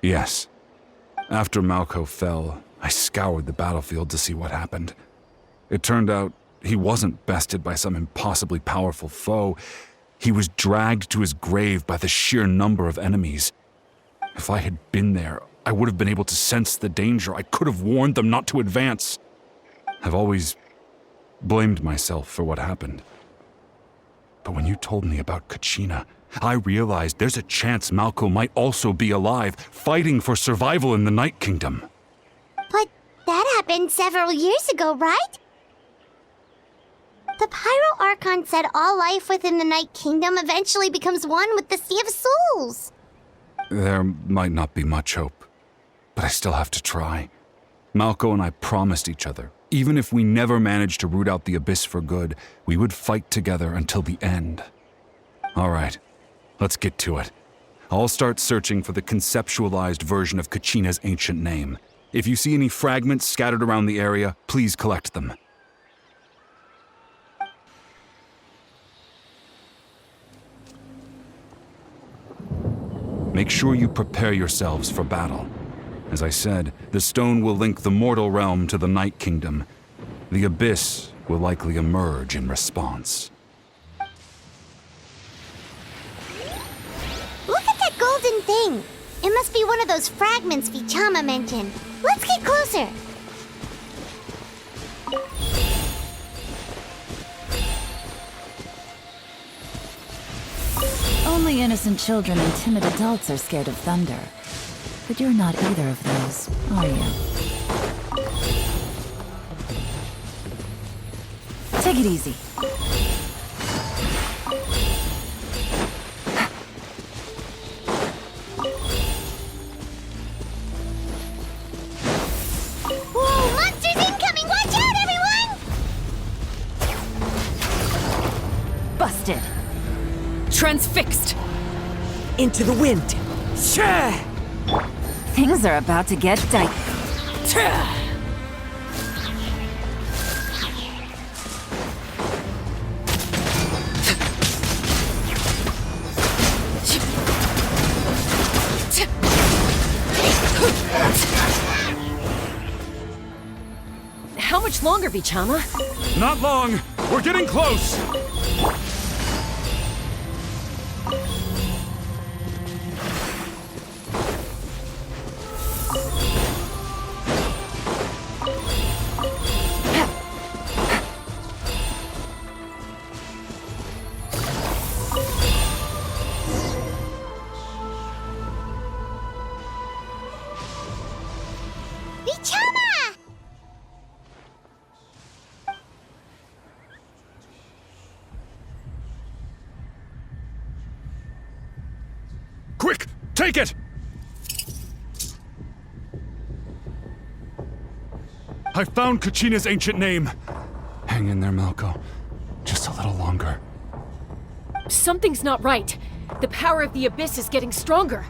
[SPEAKER 13] Yes. After Malko fell, I scoured the battlefield to see what happened. It turned out he wasn't bested by some impossibly powerful foe. He was dragged to his grave by the sheer number of enemies. If I had been there, I would have been able to sense the danger. I could have warned them not to advance. I've always blamed myself for what happened. But when you told me about Kachina, I realized there's a chance Malko might also be alive, fighting for survival in the Night Kingdom.
[SPEAKER 1] But that happened several years ago, right? The Pyro Archon said all life within the Night Kingdom eventually becomes one with the Sea of Souls.
[SPEAKER 13] There might not be much hope, but I still have to try. Malko and I promised each other, even if we never managed to root out the Abyss for good, we would fight together until the end. All right, let's get to it. I'll start searching for the conceptualized version of Kachina's ancient name. If you see any fragments scattered around the area, please collect them. Make sure you prepare yourselves for battle. As I said, the stone will link the mortal realm to the Night Kingdom. The Abyss will likely emerge in response.
[SPEAKER 1] Look at that golden thing! It must be one of those fragments Vichama mentioned. Let's get closer!
[SPEAKER 14] Only innocent children and timid adults are scared of thunder. But you're not either of those, are you? Take it easy.
[SPEAKER 1] Whoa, monsters incoming! Watch out, everyone!
[SPEAKER 14] Busted.
[SPEAKER 6] Transfixed! Into the wind! Shah!
[SPEAKER 14] Things are about to get dicey.
[SPEAKER 9] How much longer, Vichama?
[SPEAKER 13] Not long! We're getting close!
[SPEAKER 1] Vichama!
[SPEAKER 13] Quick! Take it! I found Kachina's ancient name. Hang in there, Malko. Just a little longer.
[SPEAKER 9] Something's not right. The power of the Abyss is getting stronger.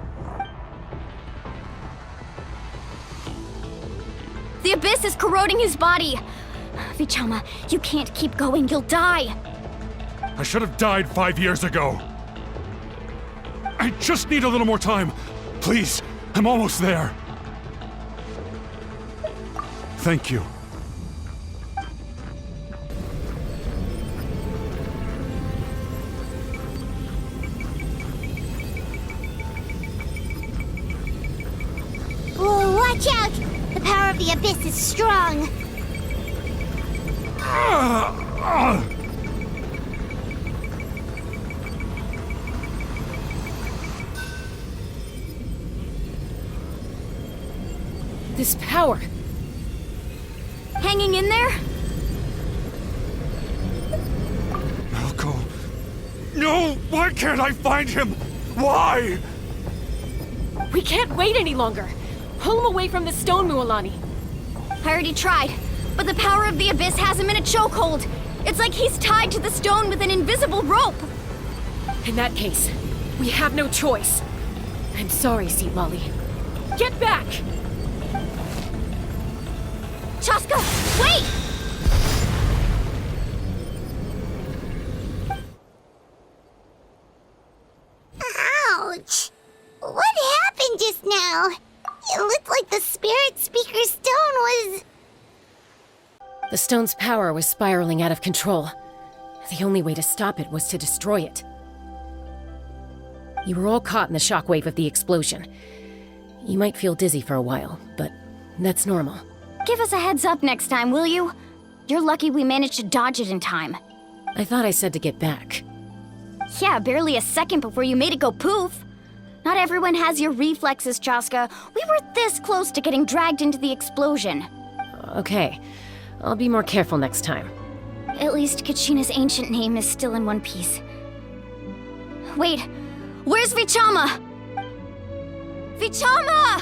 [SPEAKER 2] The Abyss is corroding his body! Vichama, you can't keep going, you'll die!
[SPEAKER 13] I should have died 5 years ago. I just need a little more time. Please, I'm almost there. Thank you.
[SPEAKER 1] Whoa, watch out! The power of the Abyss is strong.
[SPEAKER 9] This power.
[SPEAKER 2] Hanging in there?
[SPEAKER 13] Malko,
[SPEAKER 5] No! Why can't I find him? Why?
[SPEAKER 9] We can't wait any longer! Pull him away from the stone, Mualani.
[SPEAKER 2] I already tried, but the power of the Abyss has him in a chokehold. It's like he's tied to the stone with an invisible rope.
[SPEAKER 9] In that case, we have no choice. I'm sorry, Seat Lolly. Get back!
[SPEAKER 2] Chaska, wait!
[SPEAKER 1] Ouch! What happened just now? It looked like the Spirit Speaker's stone was...
[SPEAKER 9] The stone's power was spiraling out of control. The only way to stop it was to destroy it. You were all caught in the shockwave of the explosion. You might feel dizzy for a while, but that's normal.
[SPEAKER 2] Give us a heads up next time, will you? You're lucky we managed to dodge it in time.
[SPEAKER 9] I thought I said to get back.
[SPEAKER 2] Yeah, barely a second before you made it go poof. Not everyone has your reflexes, Chaska. We were this close to getting dragged into the explosion.
[SPEAKER 9] Okay, I'll be more careful next time.
[SPEAKER 2] At least Kachina's ancient name is still in one piece. Wait, where's Vichama? Vichama!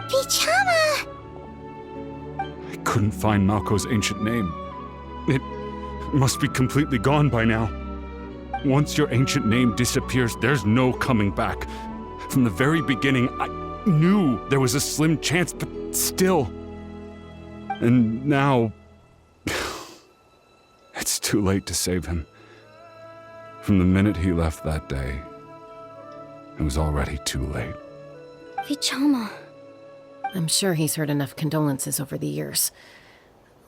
[SPEAKER 1] Vichama!
[SPEAKER 13] I couldn't find Malco's ancient name. It must be completely gone by now. Once your ancient name disappears, there's no coming back. From the very beginning, I knew there was a slim chance, but still. And now... it's too late to save him. From the minute he left that day, it was already too late.
[SPEAKER 2] Vichama.
[SPEAKER 9] I'm sure he's heard enough condolences over the years.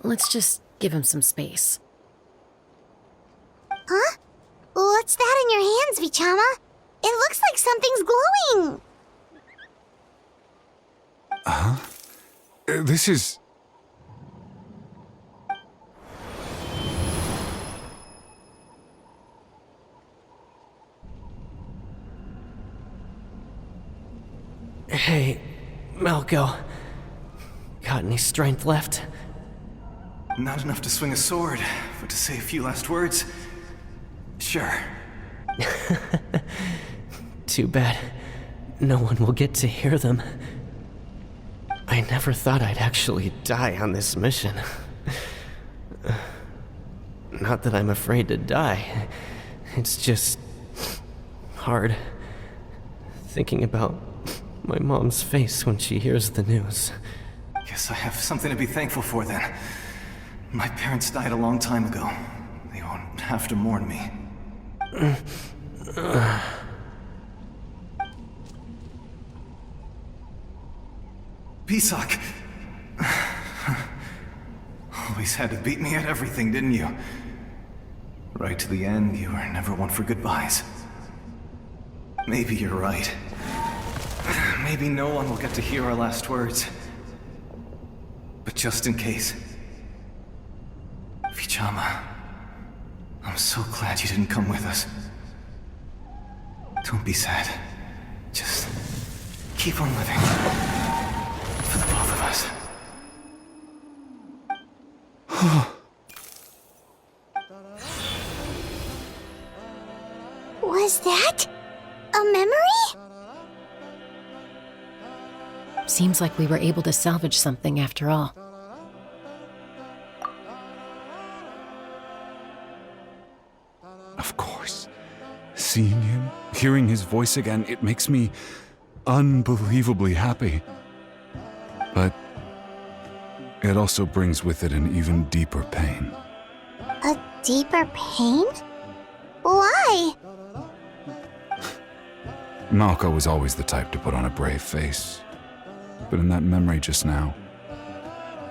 [SPEAKER 9] Let's just give him some space.
[SPEAKER 1] Huh? What's that in your hands, Vichama? It looks like something's glowing!
[SPEAKER 13] This is...
[SPEAKER 15] Hey, Malco. Got any strength left?
[SPEAKER 16] Not enough to swing a sword, but to say a few last words? Sure.
[SPEAKER 15] Too bad. No one will get to hear them. I never thought I'd actually die on this mission. Not that I'm afraid to die. It's just... hard. Thinking about my mom's face when she hears the news.
[SPEAKER 16] Guess I have something to be thankful for then. My parents died a long time ago. They won't have to mourn me. Pisak! Always had to beat me at everything, didn't you? Right to the end, you were never one for goodbyes. Maybe you're right. Maybe no one will get to hear our last words. But just in case... Vichama, I'm so glad you didn't come with us. Don't be sad. Just keep on living. For the both of us.
[SPEAKER 1] Was that a memory?
[SPEAKER 9] Seems like we were able to salvage something after all.
[SPEAKER 13] Of course. Seeing him, hearing his voice again, it makes me unbelievably happy. But it also brings with it an even deeper pain.
[SPEAKER 1] A deeper pain? Why?
[SPEAKER 13] Malco was always the type to put on a brave face. But in that memory just now,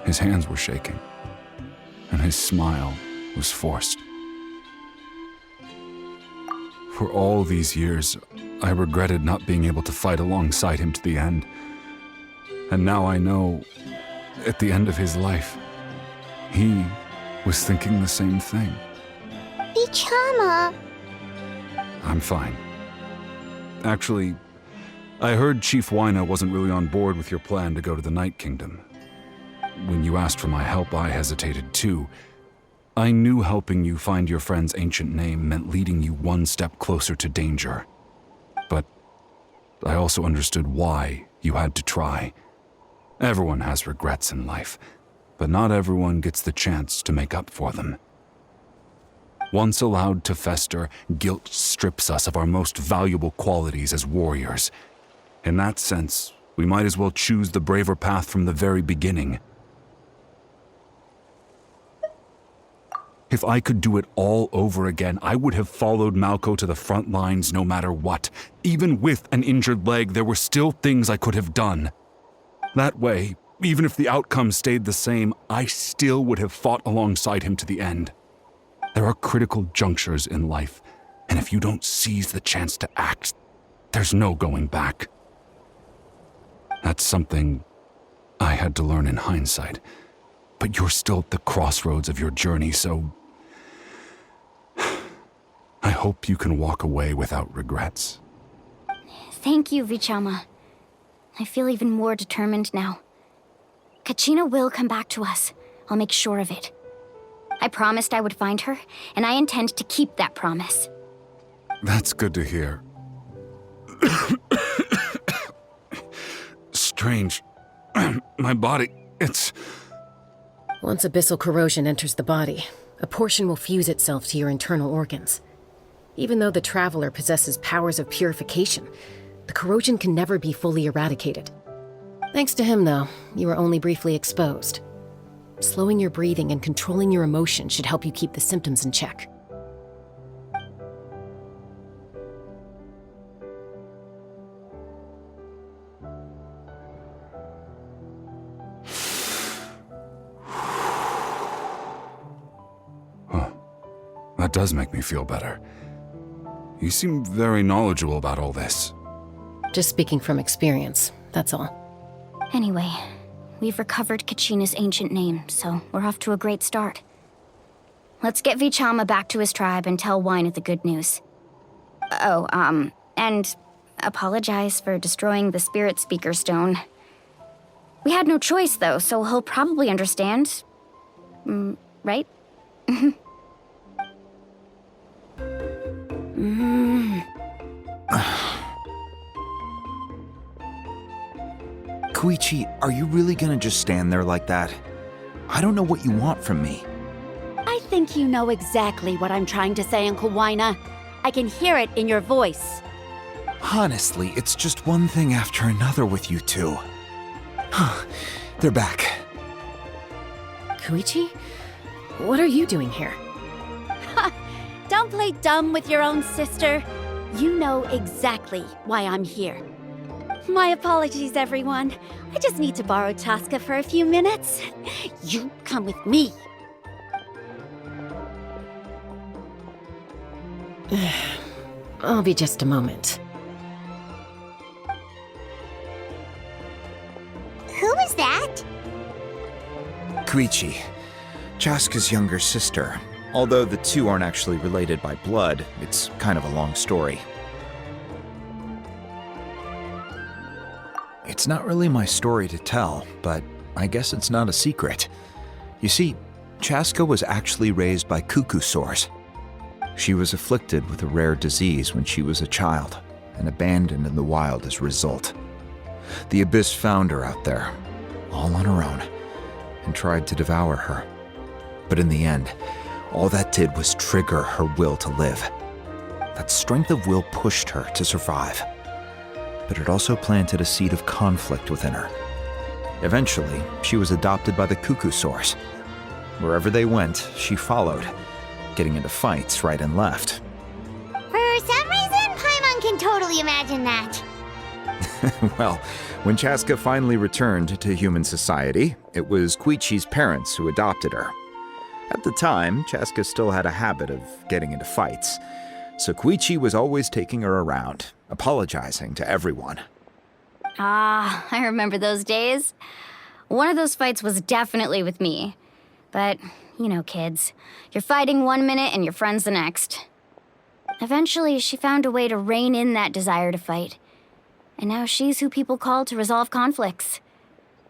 [SPEAKER 13] his hands were shaking, and his smile was forced. For all these years, I regretted not being able to fight alongside him to the end. And now I know, at the end of his life, he was thinking the same thing.
[SPEAKER 1] Vichama.
[SPEAKER 13] I'm fine. Actually, I heard Chief Wyna wasn't really on board with your plan to go to the Night Kingdom. When you asked for my help, I hesitated too. I knew helping you find your friend's ancient name meant leading you one step closer to danger. But I also understood why you had to try. Everyone has regrets in life, but not everyone gets the chance to make up for them. Once allowed to fester, guilt strips us of our most valuable qualities as warriors. In that sense, we might as well choose the braver path from the very beginning. If I could do it all over again, I would have followed Malco to the front lines no matter what. Even with an injured leg, there were still things I could have done. That way, even if the outcome stayed the same, I still would have fought alongside him to the end. There are critical junctures in life, and if you don't seize the chance to act, there's no going back. That's something I had to learn in hindsight, but you're still at the crossroads of your journey, so I hope you can walk away without regrets.
[SPEAKER 2] Thank you, Vichama. I feel even more determined now. Kachina will come back to us. I'll make sure of it. I promised I would find her, and I intend to keep that promise.
[SPEAKER 13] That's good to hear. Strange. My body, it's...
[SPEAKER 9] Once abyssal corrosion enters the body, a portion will fuse itself to your internal organs. Even though the Traveler possesses powers of purification, the corrosion can never be fully eradicated. Thanks to him, though, you were only briefly exposed. Slowing your breathing and controlling your emotions should help you keep the symptoms in check.
[SPEAKER 13] That does make me feel better. You seem very knowledgeable about all this.
[SPEAKER 9] Just speaking from experience, that's all.
[SPEAKER 2] Anyway, we've recovered Kachina's ancient name, so we're off to a great start. Let's get Vichama back to his tribe and tell Wyneth the good news. Oh, and apologize for destroying the Spirit Speaker Stone. We had no choice, though, so he'll probably understand. Right?
[SPEAKER 12] Koichi, are you really gonna just stand there like that? I don't know what you want from me.
[SPEAKER 17] I think you know exactly what I'm trying to say, Uncle Wyna. I can hear it in your voice.
[SPEAKER 12] Honestly, it's just one thing after another with you two. They're back.
[SPEAKER 9] Koichi? What are you doing here?
[SPEAKER 17] Don't play dumb with your own sister. You know exactly why I'm here. My apologies, everyone. I just need to borrow Tosca for a few minutes. You come with me.
[SPEAKER 9] I'll be just a moment.
[SPEAKER 1] Who was that?
[SPEAKER 12] Koichi, Chaska's younger sister. Although the two aren't actually related by blood, it's kind of a long story. It's not really my story to tell, but I guess it's not a secret. You see, Chaska was actually raised by cuckoo sores. She was afflicted with a rare disease when she was a child, and abandoned in the wild as a result. The Abyss found her out there, all on her own, and tried to devour her. But in the end, all that did was trigger her will to live. That strength of will pushed her to survive. But it also planted a seed of conflict within her. Eventually, she was adopted by the cuckoo sores. Wherever they went, she followed, getting into fights right and left.
[SPEAKER 1] For some reason, Paimon can totally imagine that.
[SPEAKER 12] Well, when Chaska finally returned to human society, it was Koichi's parents who adopted her. At the time, Chaska still had a habit of getting into fights, so Koichi was always taking her around, apologizing to everyone.
[SPEAKER 2] Ah, I remember those days. One of those fights was definitely with me. But, you know, kids. You're fighting one minute and your friend's the next. Eventually, she found a way to rein in that desire to fight. And now she's who people call to resolve conflicts.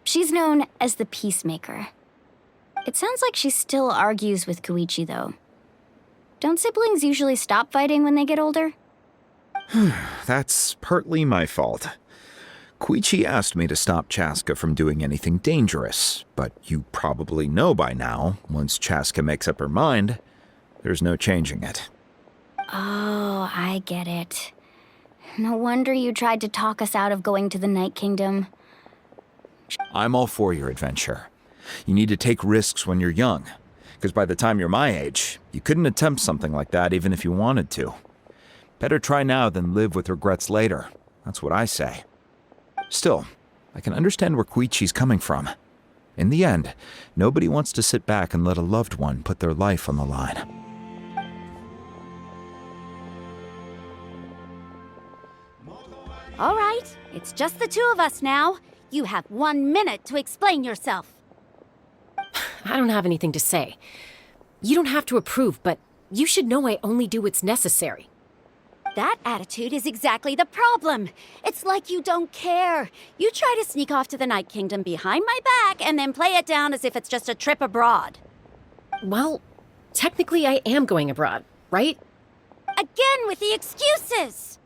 [SPEAKER 2] She's known as the Peacemaker. It sounds like she still argues with Koichi, though. Don't siblings usually stop fighting when they get older?
[SPEAKER 12] That's partly my fault. Koichi asked me to stop Chaska from doing anything dangerous, but you probably know by now, once Chaska makes up her mind, there's no changing it.
[SPEAKER 2] Oh, I get it. No wonder you tried to talk us out of going to the Night Kingdom.
[SPEAKER 12] I'm all for your adventure. You need to take risks when you're young, because by the time you're my age, you couldn't attempt something like that even if you wanted to. Better try now than live with regrets later. That's what I say. Still, I can understand where Koichi's coming from. In the end, nobody wants to sit back and let a loved one put their life on the line.
[SPEAKER 17] All right, it's just the two of us now. You have 1 minute to explain yourself.
[SPEAKER 9] I don't have anything to say. You don't have to approve, but you should know I only do what's necessary.
[SPEAKER 17] That attitude is exactly the problem. It's like you don't care. You try to sneak off to the Night Kingdom behind my back and then play it down as if it's just a trip abroad.
[SPEAKER 9] Well, technically I am going abroad, right?
[SPEAKER 17] Again with the excuses!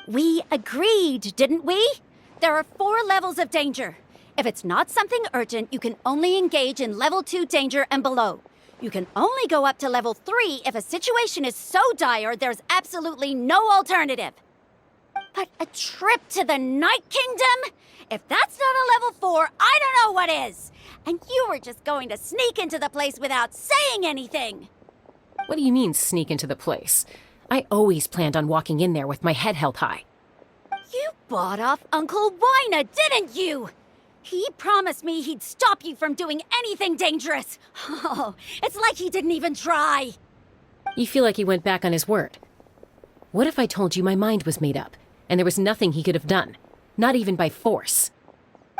[SPEAKER 17] We agreed, didn't we? There are 4 levels of danger. If it's not something urgent, you can only engage in level 2 danger and below. You can only go up to level 3 if a situation is so dire there's absolutely no alternative. But a trip to the Night Kingdom? If that's not a level 4, I don't know what is. And you were just going to sneak into the place without saying anything.
[SPEAKER 9] What do you mean, sneak into the place? I always planned on walking in there with my head held high.
[SPEAKER 17] You bought off Uncle Wina, didn't you? He promised me he'd stop you from doing anything dangerous. Oh, it's like he didn't even try.
[SPEAKER 9] You feel like he went back on his word. What if I told you my mind was made up, and there was nothing he could have done? Not even by force.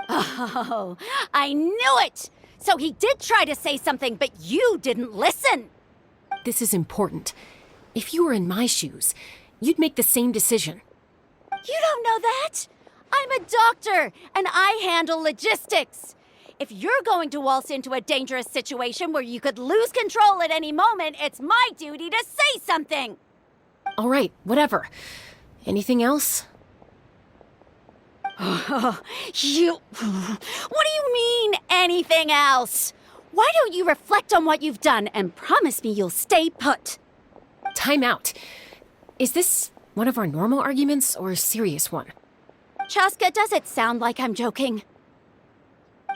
[SPEAKER 17] Oh, I knew it! So he did try to say something, but you didn't listen.
[SPEAKER 9] This is important. If you were in my shoes, you'd make the same decision.
[SPEAKER 17] You don't know that? I'm a doctor, and I handle logistics. If you're going to waltz into a dangerous situation where you could lose control at any moment, it's my duty to say something.
[SPEAKER 9] All right, whatever. Anything else?
[SPEAKER 17] What do you mean, anything else? Why don't you reflect on what you've done and promise me you'll stay put?
[SPEAKER 9] Time out. Is this one of our normal arguments or a serious one?
[SPEAKER 17] Chaska, does it sound like I'm joking?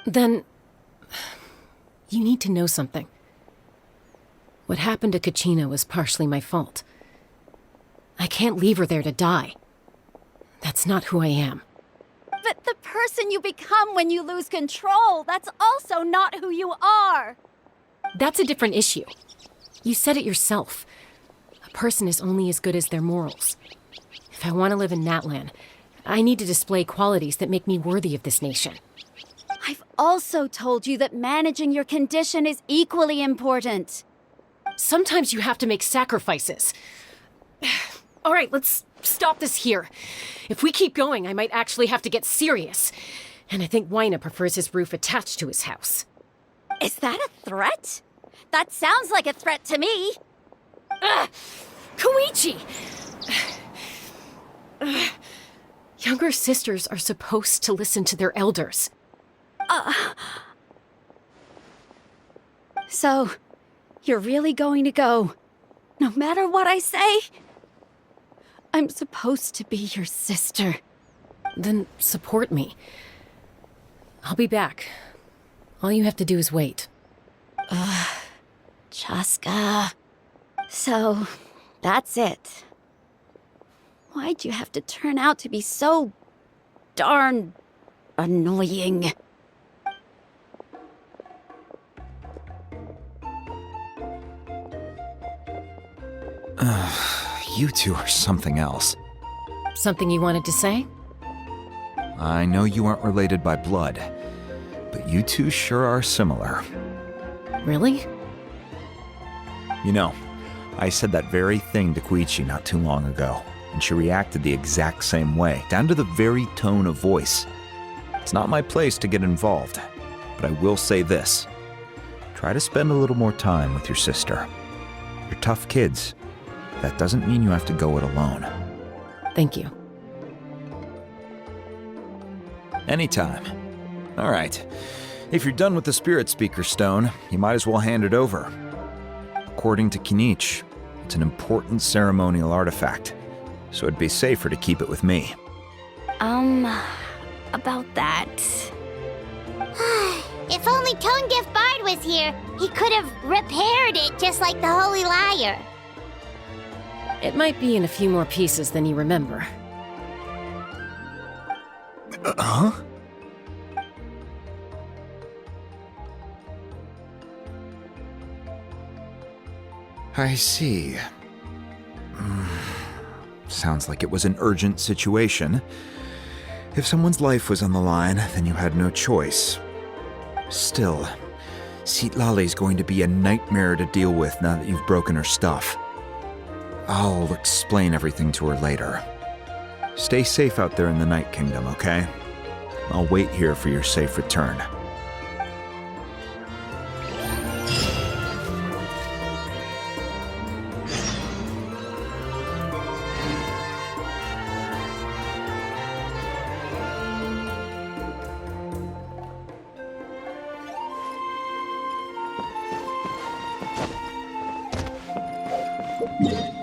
[SPEAKER 9] Then, you need to know something. What happened to Kachina was partially my fault. I can't leave her there to die. That's not who I am.
[SPEAKER 17] But the person you become when you lose control, that's also not who you are.
[SPEAKER 9] That's a different issue. You said it yourself. A person is only as good as their morals. If I want to live in Natlan, I need to display qualities that make me worthy of this nation.
[SPEAKER 17] I've also told you that managing your condition is equally important.
[SPEAKER 9] Sometimes you have to make sacrifices. All right, let's stop this here. If we keep going, I might actually have to get serious. And I think Wina prefers his roof attached to his house.
[SPEAKER 17] Is that a threat? That sounds like a threat to me.
[SPEAKER 9] Koichi! Younger sisters are supposed to listen to their elders.
[SPEAKER 17] So, you're really going to go, no matter what I say? I'm supposed to be your sister.
[SPEAKER 9] Then support me. I'll be back. All you have to do is wait.
[SPEAKER 17] Chaska. So, that's it. Why'd you have to turn out to be so darn annoying?
[SPEAKER 12] You two are something else.
[SPEAKER 9] Something you wanted to say?
[SPEAKER 12] I know you aren't related by blood, but you two sure are similar.
[SPEAKER 9] Really?
[SPEAKER 12] You know, I said that very thing to Koichi not too long ago, and she reacted the exact same way, down to the very tone of voice. It's not my place to get involved, but I will say this. Try to spend a little more time with your sister. You're tough kids. That doesn't mean you have to go it alone.
[SPEAKER 9] Thank you.
[SPEAKER 12] Anytime. All right. If you're done with the Spirit Speaker Stone, you might as well hand it over. According to Kinich, it's an important ceremonial artifact, so it'd be safer to keep it with me.
[SPEAKER 2] About that.
[SPEAKER 1] If only Tonegif Bard was here, he could have repaired it just like the Holy Liar.
[SPEAKER 9] It might be in a few more pieces than you remember.
[SPEAKER 12] Huh? I see. Sounds like it was an urgent situation. If someone's life was on the line, then you had no choice. Still, Citlali's going to be a nightmare to deal with now that you've broken her stuff. I'll explain everything to her later. Stay safe out there in the Night Kingdom, okay? I'll wait here for your safe return.
[SPEAKER 11] Yeah.